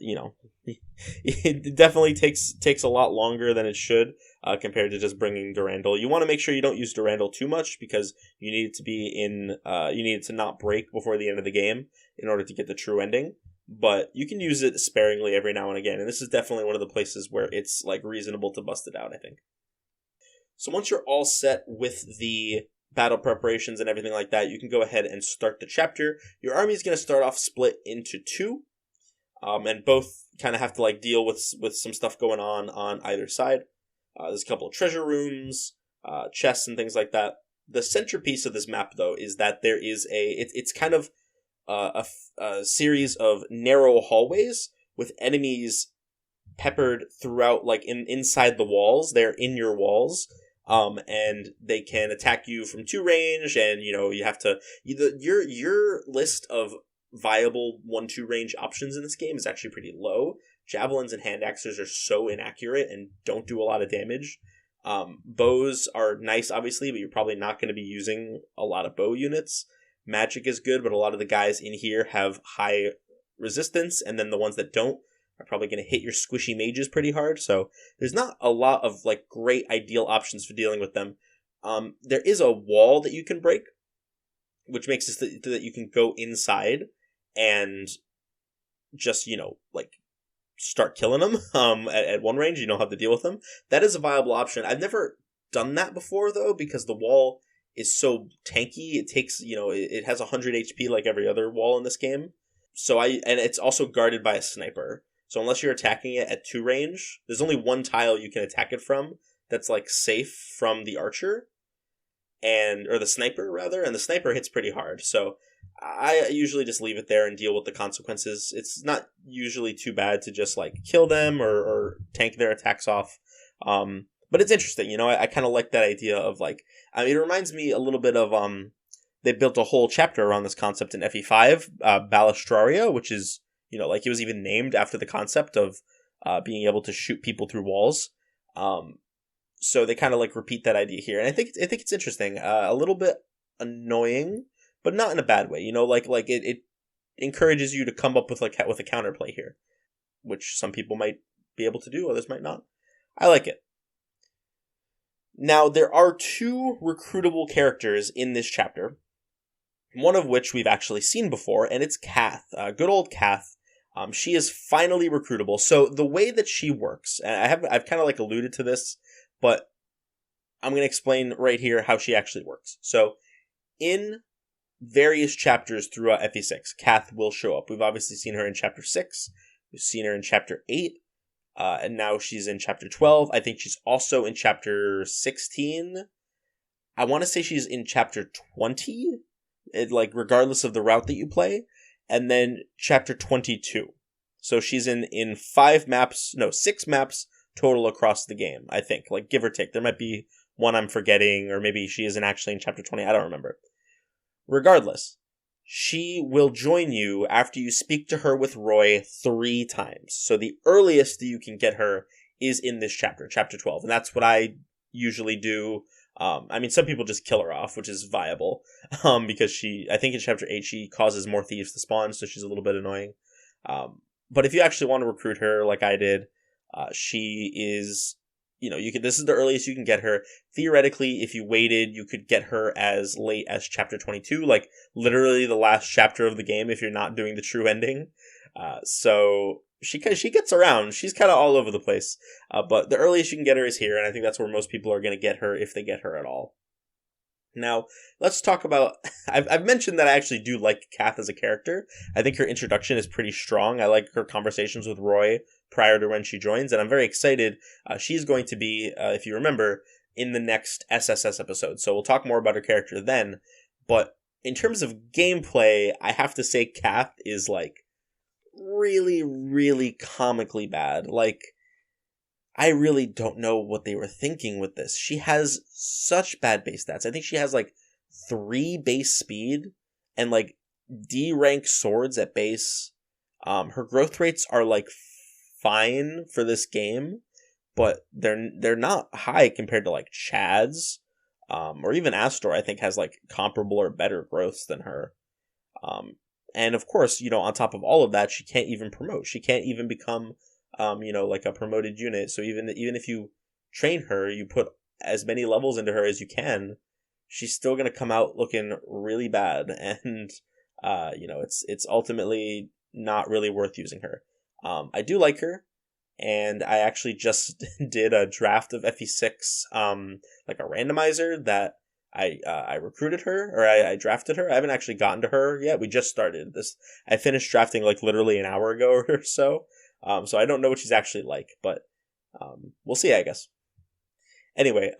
it definitely takes a lot longer than it should compared to just bringing Durandal. You want to make sure you don't use Durandal too much, because you need it to be you need it to not break before the end of the game in order to get the true ending. But you can use it sparingly every now and again, and this is definitely one of the places where it's like reasonable to bust it out, I think. So once you're all set with the battle preparations and everything like that, you can go ahead and start the chapter. Your army is going to start off split into two, and both kind of have to like deal with some stuff going on either side. There's a couple of treasure rooms, chests, and things like that. The centerpiece of this map, though, is that there is it's kind of a series of narrow hallways with enemies peppered throughout, like inside the walls. They're in your walls. And they can attack you from 2 range, and you have to your list of viable 1-2 range options in this game is actually pretty low. Javelins and hand axes are so inaccurate and don't do a lot of damage. Bows are nice, obviously, but you're probably not going to be using a lot of bow units. Magic is good, but a lot of the guys in here have high resistance, and then the ones that don't are probably going to hit your squishy mages pretty hard, so there's not a lot of like great ideal options for dealing with them. There is a wall that you can break, which makes it that you can go inside and just, like start killing them at one range. You don't have to deal with them. That is a viable option. I've never done that before, though, because the wall is so tanky. It takes, it has 100 HP like every other wall in this game. And it's also guarded by a sniper. So unless you're attacking it at 2 range, there's only one tile you can attack it from that's like safe from the archer, or the sniper rather, and the sniper hits pretty hard. So I usually just leave it there and deal with the consequences. It's not usually too bad to just like kill them or tank their attacks off. But it's interesting, I kind of like that idea of like, it reminds me a little bit of, they built a whole chapter around this concept in FE5, Balustraria, which is, like it was even named after the concept of being able to shoot people through walls. So they kind of like repeat that idea here, and I think it's interesting. A little bit annoying, but not in a bad way. Like it encourages you to come up with a counterplay here. which some people might be able to do, others might not. I like it. Now, there are 2 recruitable characters in this chapter, one of which we've actually seen before, and it's Kath. Good old Kath. She is finally recruitable. So the way that she works, and I've kind of like alluded to this, but I'm going to explain right here how she actually works. So in various chapters throughout FE6, Kath will show up. We've obviously seen her in chapter 6. We've seen her in chapter 8. And now she's in chapter 12. I think she's also in chapter 16. I want to say she's in chapter 20, regardless of the route that you play. And then chapter 22. So she's in 6 maps total across the game, I think. Like, give or take. There might be one I'm forgetting, or maybe she isn't actually in chapter 20. I don't remember. Regardless, she will join you after you speak to her with Roy 3 times. So the earliest that you can get her is in this chapter, chapter 12. And that's what I usually do. Some people just kill her off, which is viable. Because I think in chapter 8, she causes more thieves to spawn, so she's a little bit annoying. But if you actually want to recruit her, like I did, she is, this is the earliest you can get her. Theoretically, if you waited, you could get her as late as chapter 22, like literally the last chapter of the game if you're not doing the true ending. So she gets around. She's kind of all over the place. But the earliest you can get her is here, and I think that's where most people are going to get her if they get her at all. Now, let's talk about... I've mentioned that I actually do like Kath as a character. I think her introduction is pretty strong. I like her conversations with Roy prior to when she joins, and I'm very excited. She's going to be, if you remember, in the next SSS episode, so we'll talk more about her character then. But in terms of gameplay, I have to say Kath is, really, really comically bad. I really don't know what they were thinking with this. She has such bad base stats. I think she has 3 base speed and D rank swords at base. Her growth rates are fine for this game, but they're not high compared to Chad's, or even Astor. I think has comparable or better growths than her. And of course, on top of all of that, she can't even promote. She can't even become a promoted unit. So even if you train her, you put as many levels into her as you can, she's still going to come out looking really bad. And, it's ultimately not really worth using her. I do like her, and I actually just did a draft of FE6, a randomizer that I recruited her, or I drafted her. I haven't actually gotten to her yet. We just started this. I finished drafting literally an hour ago or so. So I don't know what she's actually like, but we'll see, I guess. Anyway,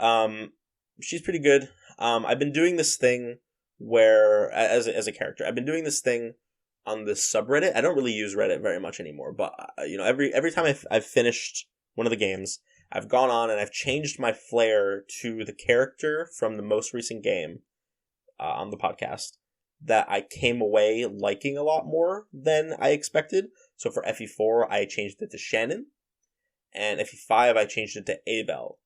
she's pretty good. I've been doing this thing where, as a character, I've been doing this thing on the subreddit. I don't really use Reddit very much anymore, but every time I've finished one of the games, I've gone on and I've changed my flair to the character from the most recent game on the podcast that I came away liking a lot more than I expected. So for FE4, I changed it to Shannon, and FE5, I changed it to Abel.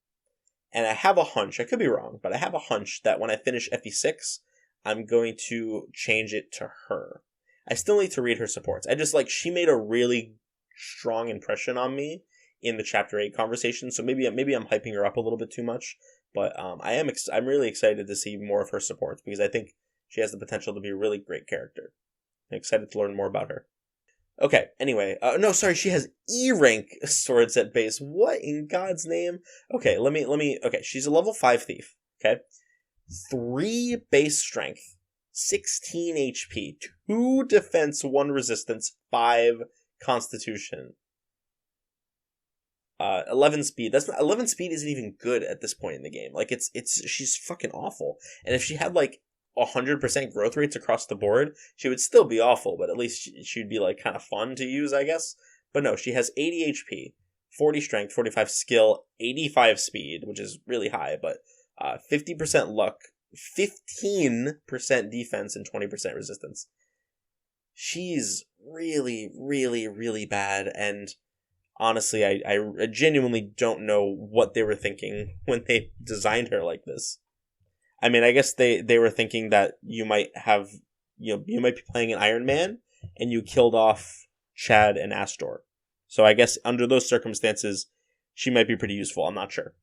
And I have a hunch, I could be wrong, but I have a hunch that when I finish FE6, I'm going to change it to her. I still need to read her supports. I just she made a really strong impression on me in the Chapter 8 conversation, so maybe I'm hyping her up a little bit too much, but I'm really excited to see more of her supports, because I think she has the potential to be a really great character. I'm excited to learn more about her. Okay, anyway, she has E rank swords at base. What in God's name? Okay, okay, she's a level 5 thief, okay? 3 base strength, 16 HP, 2 defense, 1 resistance, 5 constitution. 11 speed. 11 speed isn't even good at this point in the game. She's fucking awful. And if she had 100% growth rates across the board, she would still be awful, but at least she'd be kind of fun to use, I guess. But no, she has 80 HP, 40 strength, 45 skill, 85 speed, which is really high, but 50% luck, 15% defense, and 20% resistance. She's really, really, really bad, and honestly, I genuinely don't know what they were thinking when they designed her like this. I mean, I guess they were thinking that you might be playing an Iron Man, and you killed off Chad and Astor. So I guess under those circumstances, she might be pretty useful. I'm not sure.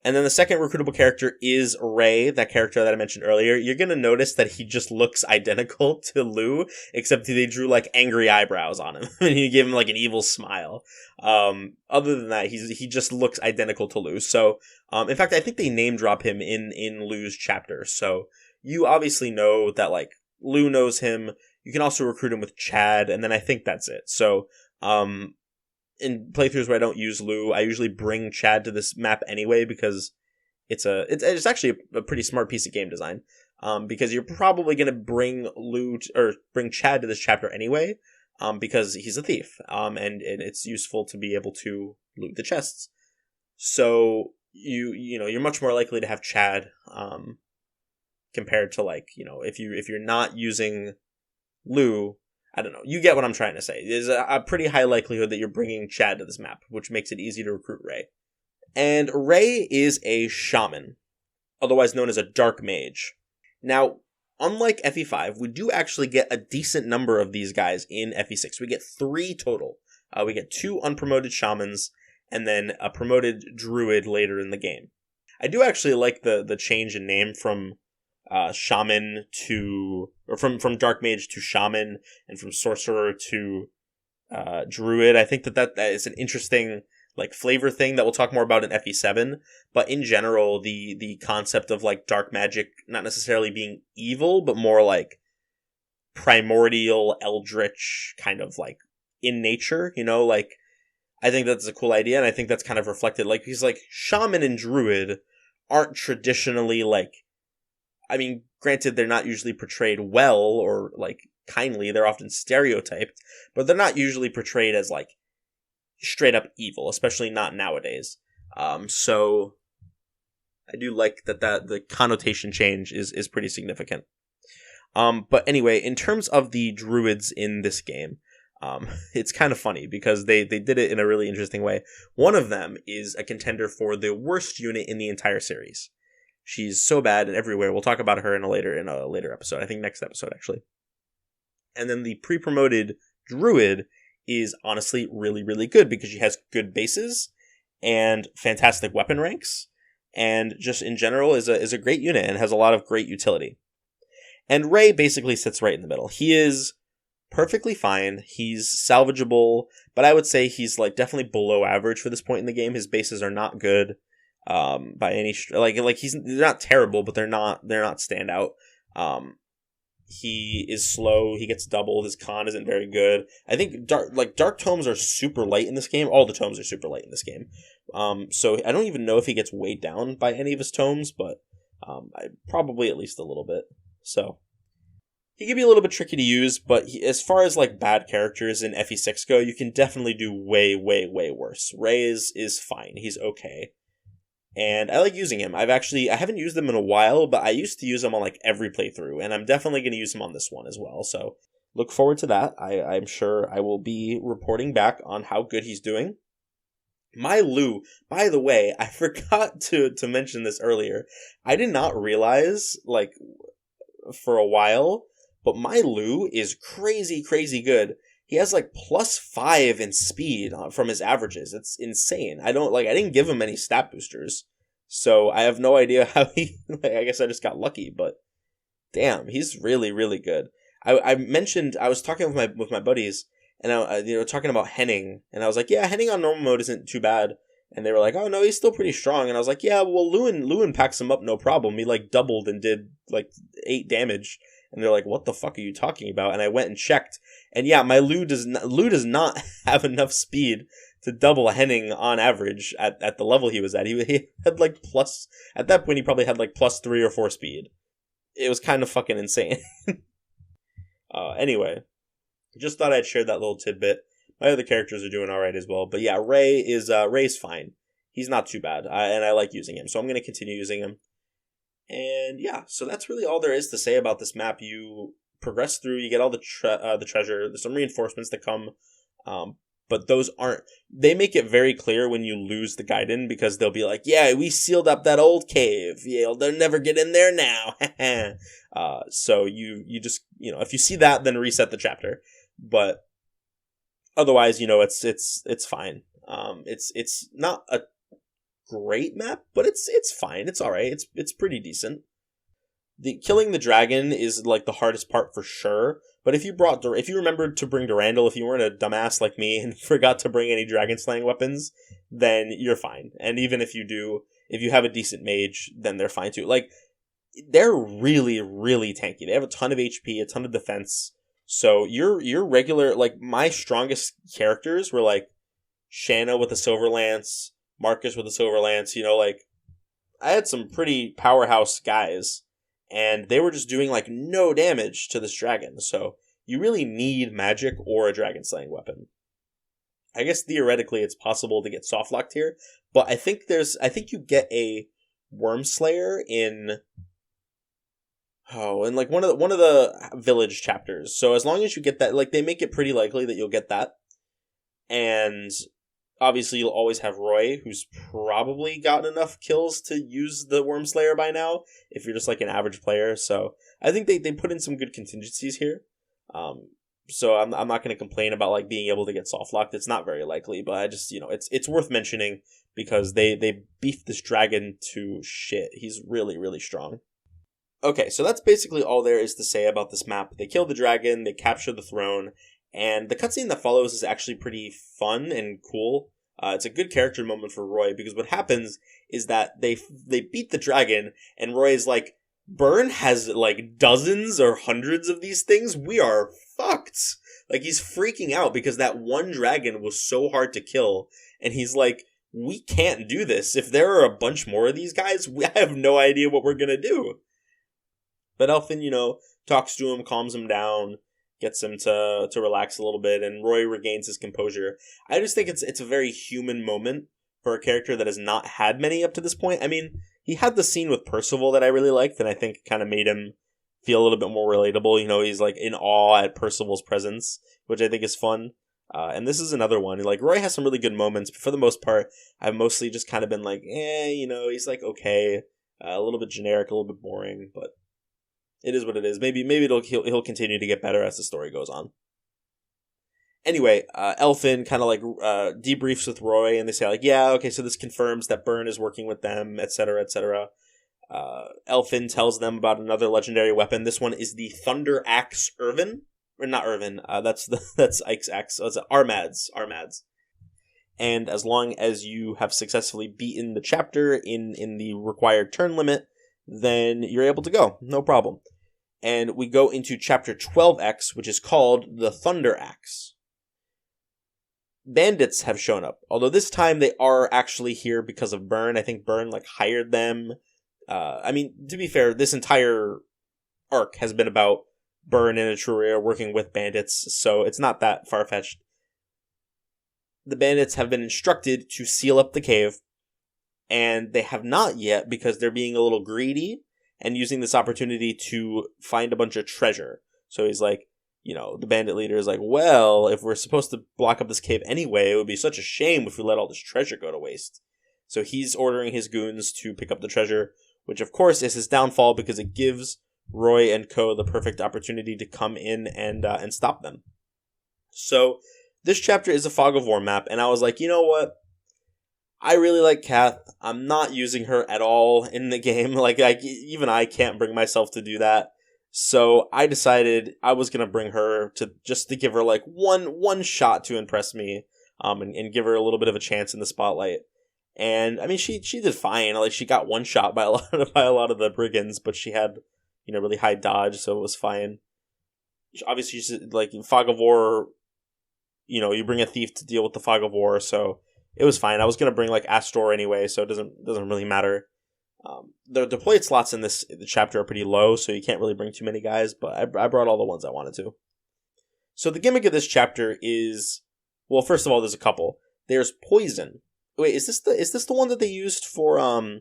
And then the second recruitable character is Ray, that character that I mentioned earlier. You're going to notice that he just looks identical to Lou, except they drew like angry eyebrows on him and you give him like an evil smile. Other than that, he just looks identical to Lou. So, in fact, I think they name drop him in Lou's chapter. So you obviously know that like Lou knows him. You can also recruit him with Chad, and then I think that's it. So, in playthroughs where I don't use Lou, I usually bring Chad to this map anyway because it's actually a pretty smart piece of game design. Because you're probably going to bring bring Chad to this chapter anyway, because he's a thief. And it's useful to be able to loot the chests. So you're much more likely to have Chad, compared to like, if you're not using Lou. I don't know. You get what I'm trying to say. There's a pretty high likelihood that you're bringing Chad to this map, which makes it easy to recruit Ray. And Ray is a shaman, otherwise known as a dark mage. Now, unlike FE5, we do actually get a decent number of these guys in FE6. We get 3 total. We get 2 unpromoted shamans, and then a promoted druid later in the game. I do actually like the change in name from shaman to, or from dark mage to shaman, and from sorcerer to druid. I think that is an interesting like flavor thing that we'll talk more about in FE7. But in general, the concept of like dark magic not necessarily being evil, but more like primordial, eldritch, kind of like in nature. Like I think that's a cool idea, and I think that's kind of reflected. Like he's like shaman and druid aren't traditionally like. I mean, granted, they're not usually portrayed well or, like, kindly. They're often stereotyped, but they're not usually portrayed as, like, straight up evil, especially not nowadays. So I do like that the connotation change is pretty significant. But anyway, in terms of the druids in this game, it's kind of funny because they did it in a really interesting way. One of them is a contender for the worst unit in the entire series. She's so bad and everywhere. We'll talk about her in a later episode. I think next episode, actually. And then the pre-promoted druid is honestly really, really good because she has good bases and fantastic weapon ranks, and just in general is a great unit and has a lot of great utility. And Ray basically sits right in the middle. He is perfectly fine. He's salvageable, but I would say he's like definitely below average for this point in the game. His bases are not good. By any they're not terrible, but they're not standout. He is slow. He gets doubled. His con isn't very good. I think dark tomes are super light in this game. All the tomes are super light in this game. So I don't even know if he gets weighed down by any of his tomes, but probably at least a little bit. So he can be a little bit tricky to use, but as far as like bad characters in FE6 go, you can definitely do way, way, way worse. Ray is fine. He's okay. And I like using him. I haven't used them in a while, but I used to use him on like every playthrough, and I'm definitely going to use him on this one as well. So look forward to that. I'm sure I will be reporting back on how good he's doing. My Lou, by the way, I forgot to mention this earlier. I did not realize, like, for a while, but my Lou is crazy, crazy good. He has like +5 in speed from his averages. It's insane. I didn't give him any stat boosters, so I have no idea how he. I guess I just got lucky, but damn, he's really, really good. I mentioned I was talking with my buddies, and talking about Henning, and I was like, yeah, Henning on normal mode isn't too bad, and they were like, oh no, he's still pretty strong, and I was like, yeah, well, Lewin packs him up no problem. He like doubled and did like 8 damage. And they're like, what the fuck are you talking about? And I went and checked. And yeah, my Lou does not have enough speed to double Henning on average at the level he was at. He had like at that point he probably had like +3 or 4 speed. It was kind of fucking insane. Anyway, just thought I'd share that little tidbit. My other characters are doing alright as well. But yeah, Ray's fine. He's not too bad. And I like using him. So I'm going to continue using him. And yeah, so that's really all there is to say about this map. You progress through, you get all the treasure. There's some reinforcements that come, but they make it very clear when you lose the Gaiden, because they'll be like, yeah, we sealed up that old cave. Yeah, they'll never get in there now. So you just, if you see that, then reset the chapter. But Otherwise, it's fine. It's not a great map, but it's fine. It's all right. It's pretty decent. The killing the dragon is like the hardest part for sure. But if you remembered to bring Durandal, if you weren't a dumbass like me and forgot to bring any dragon slaying weapons, then you're fine. And even if you do, if you have a decent mage, then they're fine too. Like, they're really, really tanky. They have a ton of HP, a ton of defense. So your regular, like, my strongest characters were like Shanna with a silver lance, Marcus with a silver lance. Like, I had some pretty powerhouse guys, and they were just doing like no damage to this dragon. So you really need magic or a dragon slaying weapon. I guess theoretically it's possible to get soft locked here, but I think you get a Worm Slayer in like one of the village chapters. So as long as you get that, like, they make it pretty likely that you'll get that. And obviously you'll always have Roy, who's probably gotten enough kills to use the Worm Slayer by now, if you're just like an average player. So I think they put in some good contingencies here. So I'm not going to complain about like being able to get soft locked. It's not very likely, but I just, it's worth mentioning because they beefed this dragon to shit. He's really, really strong. Okay, so that's basically all there is to say about this map. They kill the dragon, they capture the throne, and the cutscene that follows is actually pretty fun and cool. It's a good character moment for Roy, because what happens is that they beat the dragon, and Roy is like, Burn has like dozens or hundreds of these things? We are fucked! Like, he's freaking out because that one dragon was so hard to kill, and he's like, we can't do this. If there are a bunch more of these guys, I have no idea what we're gonna do. But Elfin, talks to him, calms him down, gets him to relax a little bit, and Roy regains his composure. I just think it's a very human moment for a character that has not had many up to this point. I mean, he had the scene with Percival that I really liked, and I think kind of made him feel a little bit more relatable. He's like in awe at Percival's presence, which I think is fun. And this is another one. Like, Roy has some really good moments, but for the most part, I've mostly just kind of been like, he's like okay, a little bit generic, a little bit boring, but it is what it is. Maybe he'll continue to get better as the story goes on. Anyway, Elfin kind of like debriefs with Roy, and they say like, yeah, okay, so this confirms that Burn is working with them, etc., etc. Elfin tells them about another legendary weapon. This one is the Thunder Axe Irvin, or not Irvin. That's Ike's axe. So it's Armad's. And as long as you have successfully beaten the chapter in the required turn limit, then you're able to go, no problem. And we go into chapter 12X, which is called the Thunder Axe. Bandits have shown up, although this time they are actually here because of Burn. I think Burn like hired them. I mean, to be fair, this entire arc has been about Burn and Etruria working with bandits, so it's not that far-fetched. The bandits have been instructed to seal up the cave, and they have not yet because they're being a little greedy and using this opportunity to find a bunch of treasure. So he's like, the bandit leader is like, well, if we're supposed to block up this cave anyway, it would be such a shame if we let all this treasure go to waste. So he's ordering his goons to pick up the treasure, which of course is his downfall because it gives Roy and co the perfect opportunity to come in and stop them. So this chapter is a Fog of War map, and I was like, you know what? I really like Kath. I'm not using her at all in the game. Like, even I can't bring myself to do that. So I decided I was going to bring her to give her like one shot to impress me, and give her a little bit of a chance in the spotlight. And I mean, she did fine. Like, she got one shot by a lot of the brigands, but she had, really high dodge, so it was fine. Obviously, she's like Fog of War. You bring a thief to deal with the Fog of War, so it was fine. I was gonna bring like Astor anyway, so it doesn't really matter. The deployed slots in the chapter are pretty low, so you can't really bring too many guys. But I brought all the ones I wanted to. So the gimmick of this chapter is, well, first of all, there's a couple. There's poison. Wait, is this the one that they used for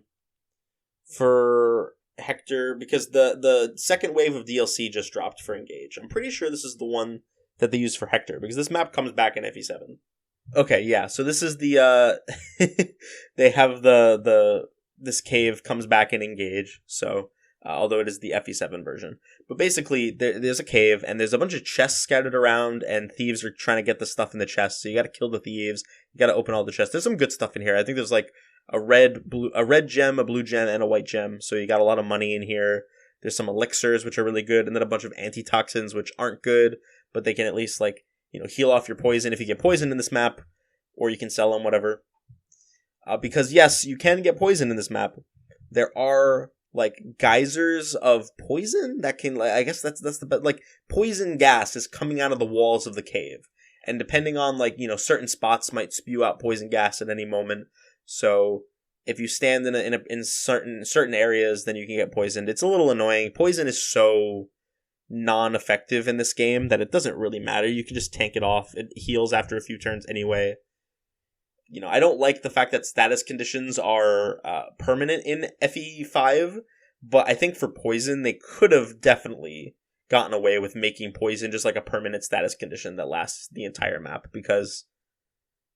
Hector? Because the second wave of DLC just dropped for Engage. I'm pretty sure this is the one that they used for Hector, because this map comes back in FE7. Okay, yeah. So this is the they have this cave comes back in Engage. So although it is the FE7 version. But basically, there's a cave, and there's a bunch of chests scattered around, and thieves are trying to get the stuff in the chests, so you gotta kill the thieves, you gotta open all the chests. There's some good stuff in here. I think there's like a red gem, a blue gem, and a white gem, so you got a lot of money in here. There's some elixirs, which are really good, and then a bunch of antitoxins, which aren't good, but they can at least, like, heal off your poison if you get poisoned in this map, or you can sell them, whatever. Because, yes, you can get poison in this map. There are, like, geysers of poison that can, like, I guess that's the, like, poison gas is coming out of the walls of the cave. And depending on, like, certain spots might spew out poison gas at any moment. So if you stand in certain areas, then you can get poisoned. It's a little annoying. Poison is so non-effective in this game that it doesn't really matter. You can just tank it off. It heals after a few turns anyway. I don't like the fact that status conditions are permanent in FE5, but I think for poison, they could have definitely gotten away with making poison just like a permanent status condition that lasts the entire map, because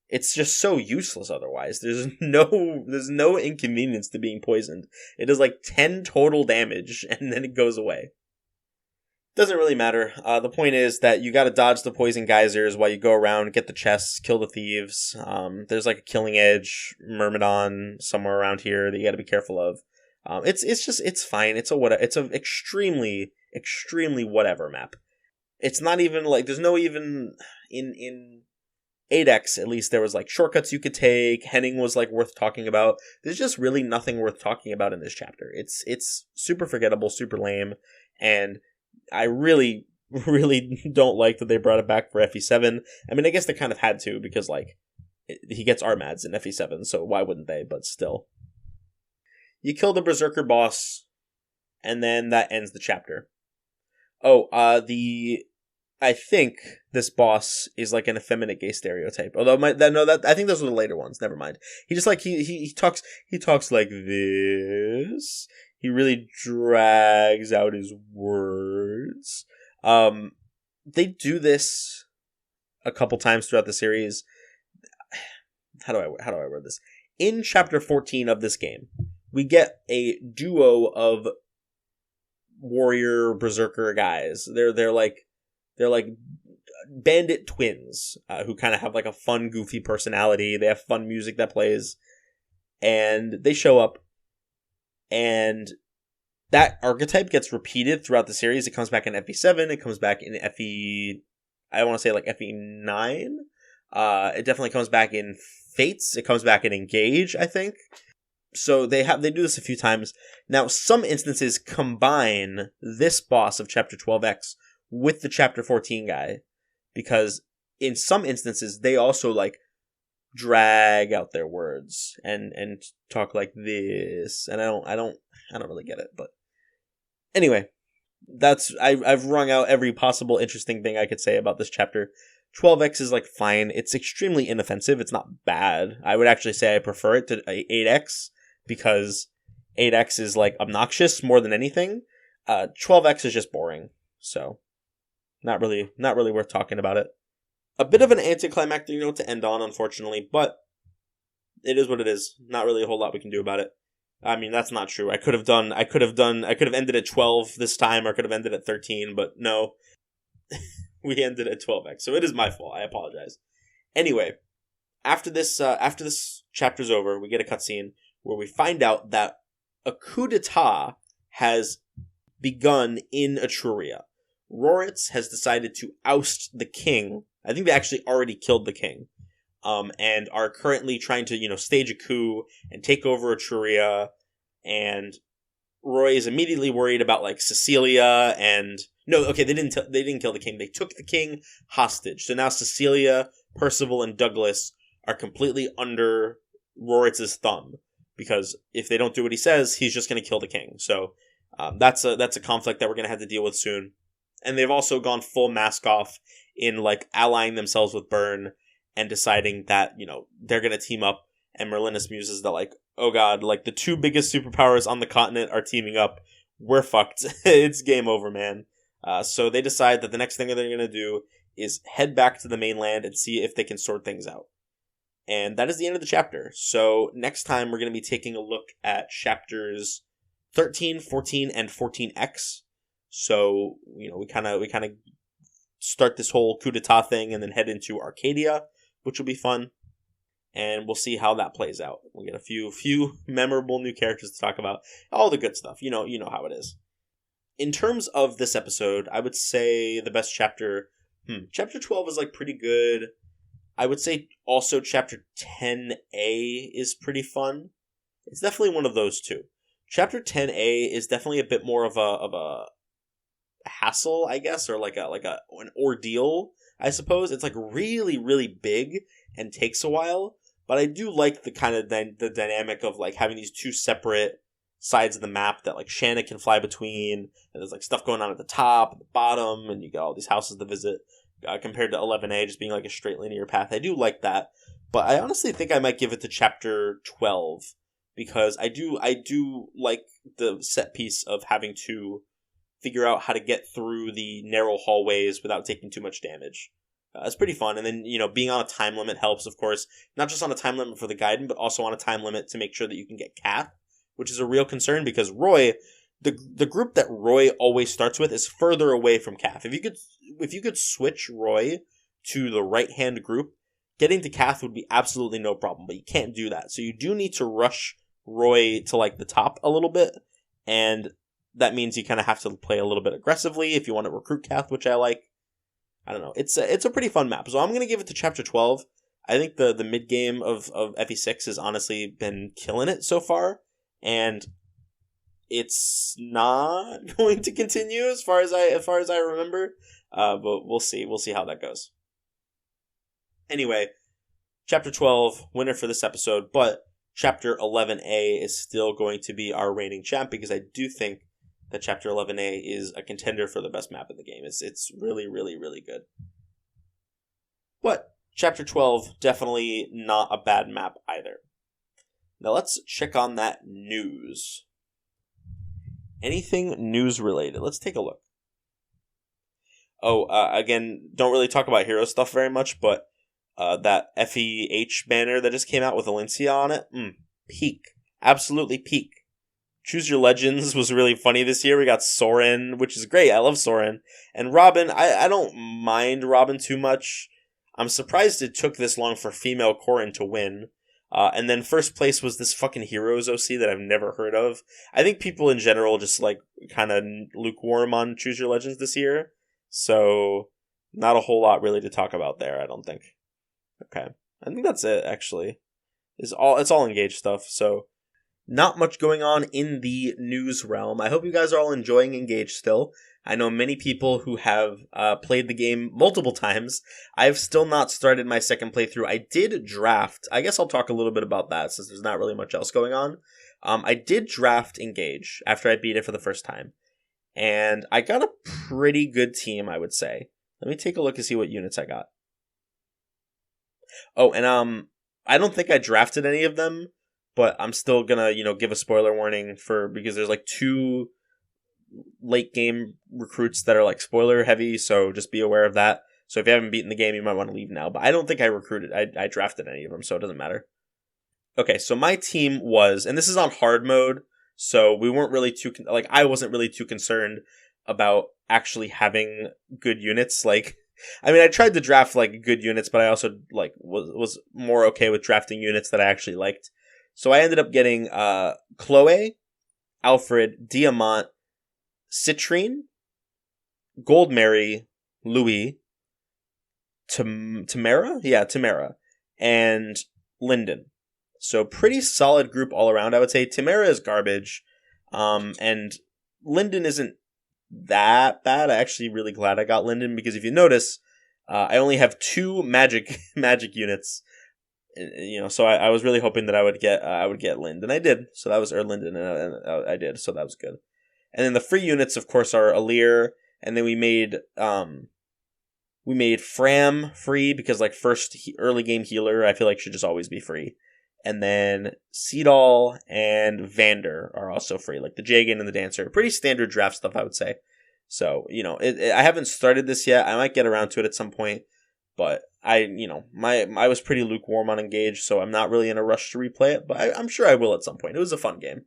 it's just so useless otherwise. There's no inconvenience to being poisoned. It does like 10 total damage, and then it goes away. Doesn't really matter. The point is that you gotta dodge the poison geysers while you go around, get the chests, kill the thieves. There's like a Killing Edge Myrmidon somewhere around here that you gotta be careful of. It's fine. It's a extremely whatever map. It's not even like, there's no even in 8X, at least, there was like shortcuts you could take. Henning was like worth talking about. There's just really nothing worth talking about in this chapter. It's super forgettable, super lame, and I really don't like that they brought it back for FE7. I mean, I guess they kind of had to, because like he gets Armads in FE7, so why wouldn't they? But still, you kill the Berserker boss, and then that ends the chapter. I think this boss is like an effeminate gay stereotype. Although I think those were the later ones. Never mind. He just like he talks like this. He really drags out his words. They do this a couple times throughout the series. How do I word this? In chapter 14 of this game, we get a duo of warrior berserker guys. They're like bandit twins who kind of have like a fun, goofy personality. They have fun music that plays, and they show up, and that archetype gets repeated throughout the series. It comes back in FE7. It comes back in I want to say like FE9. It definitely comes back in Fates. It comes back in Engage, I think. So they do this a few times. Now, some instances combine this boss of Chapter 12X with the Chapter 14 guy, because in some instances they also like drag out their words and talk like this, and I don't really get it. But anyway, I've wrung out every possible interesting thing I could say about this chapter. 12X is like fine. It's extremely inoffensive. It's not bad. I would actually say I prefer it to 8X, because 8X is like obnoxious more than anything. 12X is just boring. So not really worth talking about it. A bit of an anticlimactic note to end on, unfortunately, but it is what it is. Not really a whole lot we can do about it. I mean, that's not true. I could have ended at 12 this time, or could have ended at 13, but no. We ended at 12X, so it is my fault. I apologize. Anyway, after this chapter's over, we get a cutscene where we find out that a coup d'etat has begun in Etruria. Rorits has decided to oust the king. I think they actually already killed the king, and are currently trying to, stage a coup and take over Etruria. And Roy is immediately worried about like Cecilia and they didn't kill the king. They took the king hostage. So now Cecilia, Percival, and Douglas are completely under Rorits' thumb, because if they don't do what he says, he's just going to kill the king. So that's a conflict that we're going to have to deal with soon. And they've also gone full mask off in like allying themselves with Byrne and deciding that, they're going to team up. And Merlinus muses that like, oh god, like the two biggest superpowers on the continent are teaming up. We're fucked. It's game over, man. So they decide that the next thing that they're going to do is head back to the mainland and see if they can sort things out. And that is the end of the chapter. So next time we're going to be taking a look at chapters 13, 14, and 14X. So, we kind of start this whole coup d'etat thing and then head into Arcadia, which will be fun. And we'll see how that plays out. We'll get a few memorable new characters to talk about. All the good stuff. You know how it is. In terms of this episode, I would say the best chapter... Chapter 12 is pretty good. I would say also Chapter 10A is pretty fun. It's definitely one of those two. Chapter 10A is definitely a bit more of a hassle, I guess, or an ordeal, I suppose. It's really, really big and takes a while, but I do like the kind of the dynamic of having these two separate sides of the map that Shanna can fly between, and there's stuff going on at the top, at the bottom, and you got all these houses to visit. Compared to 11A just being a straight linear path. I do like that, but I honestly think I might give it to Chapter 12 because I do like the set piece of having to figure out how to get through the narrow hallways without taking too much damage. It's pretty fun, and then being on a time limit helps, of course, not just on a time limit for the Gaiden, but also on a time limit to make sure that you can get Kath, which is a real concern because Roy. The group that Roy always starts with is further away from Kath. If you could switch Roy to the right-hand group, getting to Kath would be absolutely no problem, but you can't do that. So you do need to rush Roy to the top a little bit, and that means you kind of have to play a little bit aggressively if you want to recruit Kath, which I like. I don't know. It's a pretty fun map, so I'm going to give it to Chapter 12. I think the mid-game of FE6 has honestly been killing it so far, and it's not going to continue as far as I remember, but we'll see how that goes. Anyway, Chapter 12 winner for this episode, but Chapter 11A is still going to be our reigning champ because I do think that Chapter 11A is a contender for the best map in the game. It's really, really, really good. But Chapter 12 definitely not a bad map either. Now let's check on that news. Anything news related? Let's take a look. Again, don't really talk about hero stuff very much, but that FEH banner that just came out with Valencia on it, peak. Absolutely peak. Choose Your Legends was really funny this year. We got Soren, which is great. I love Soren. And Robin, I don't mind Robin too much. I'm surprised it took this long for female Corrin to win. And then first place was this fucking Heroes OC that I've never heard of. I think people in general just kind of lukewarm on Choose Your Legends this year. So not a whole lot really to talk about there, I don't think. Okay. I think that's it, actually. It's all engaged stuff, so not much going on in the news realm. I hope you guys are all enjoying Engage still. I know many people who have played the game multiple times. I've still not started my second playthrough. I did draft. I guess I'll talk a little bit about that since there's not really much else going on. I did draft Engage after I beat it for the first time. And I got a pretty good team, I would say. Let me take a look and see what units I got. Oh, and I don't think I drafted any of them. But I'm still gonna, give a spoiler warning because there's two late game recruits that are spoiler heavy, so just be aware of that. So if you haven't beaten the game, you might want to leave now. But I don't think I recruited, I drafted any of them, so it doesn't matter. Okay, so my team was, and this is on hard mode, so we weren't really I wasn't really too concerned about actually having good units. I tried to draft good units, but I also was more okay with drafting units that I actually liked. So I ended up getting Chloe, Alfred, Diamant, Citrine, Gold Mary, Louis, Tamara? Yeah, Tamara, and Lyndon. So pretty solid group all around, I would say. Tamara is garbage, and Lyndon isn't that bad. I'm actually really glad I got Lyndon because if you notice, I only have 2 magic units. So I was really hoping that I would get Lind, and I did. So that was Lyndon, and I did. So that was good. And then the free units, of course, are Alir, and then we made Fram free because first early game healer I feel should just always be free, and then Seedall and Vander are also free, the Jagan and the Dancer. Pretty standard draft stuff, I would say. So I haven't started this yet. I might get around to it at some point. But I was pretty lukewarm on Engage, so I'm not really in a rush to replay it, but I'm sure I will at some point. It was a fun game.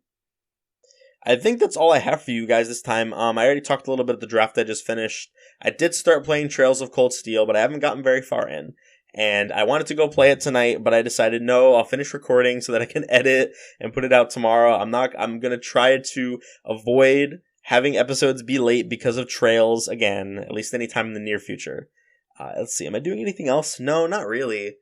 I think that's all I have for you guys this time. I already talked a little bit of the draft I just finished. I did start playing Trails of Cold Steel, but I haven't gotten very far in. And I wanted to go play it tonight, but I decided no, I'll finish recording so that I can edit and put it out tomorrow. I'm gonna try to avoid having episodes be late because of Trails again, at least anytime in the near future. Let's see, am I doing anything else? No, not really.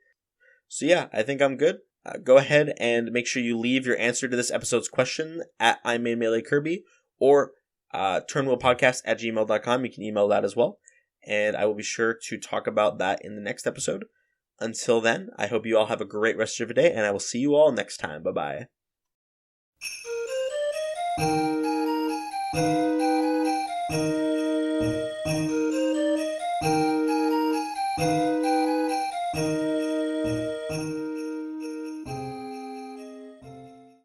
So yeah, I think I'm good. Go ahead and make sure you leave your answer to this episode's question at iMadeMeleeKirby or turnwheelpodcast@gmail.com. You can email that as well. And I will be sure to talk about that in the next episode. Until then, I hope you all have a great rest of your day, and I will see you all next time. Bye-bye.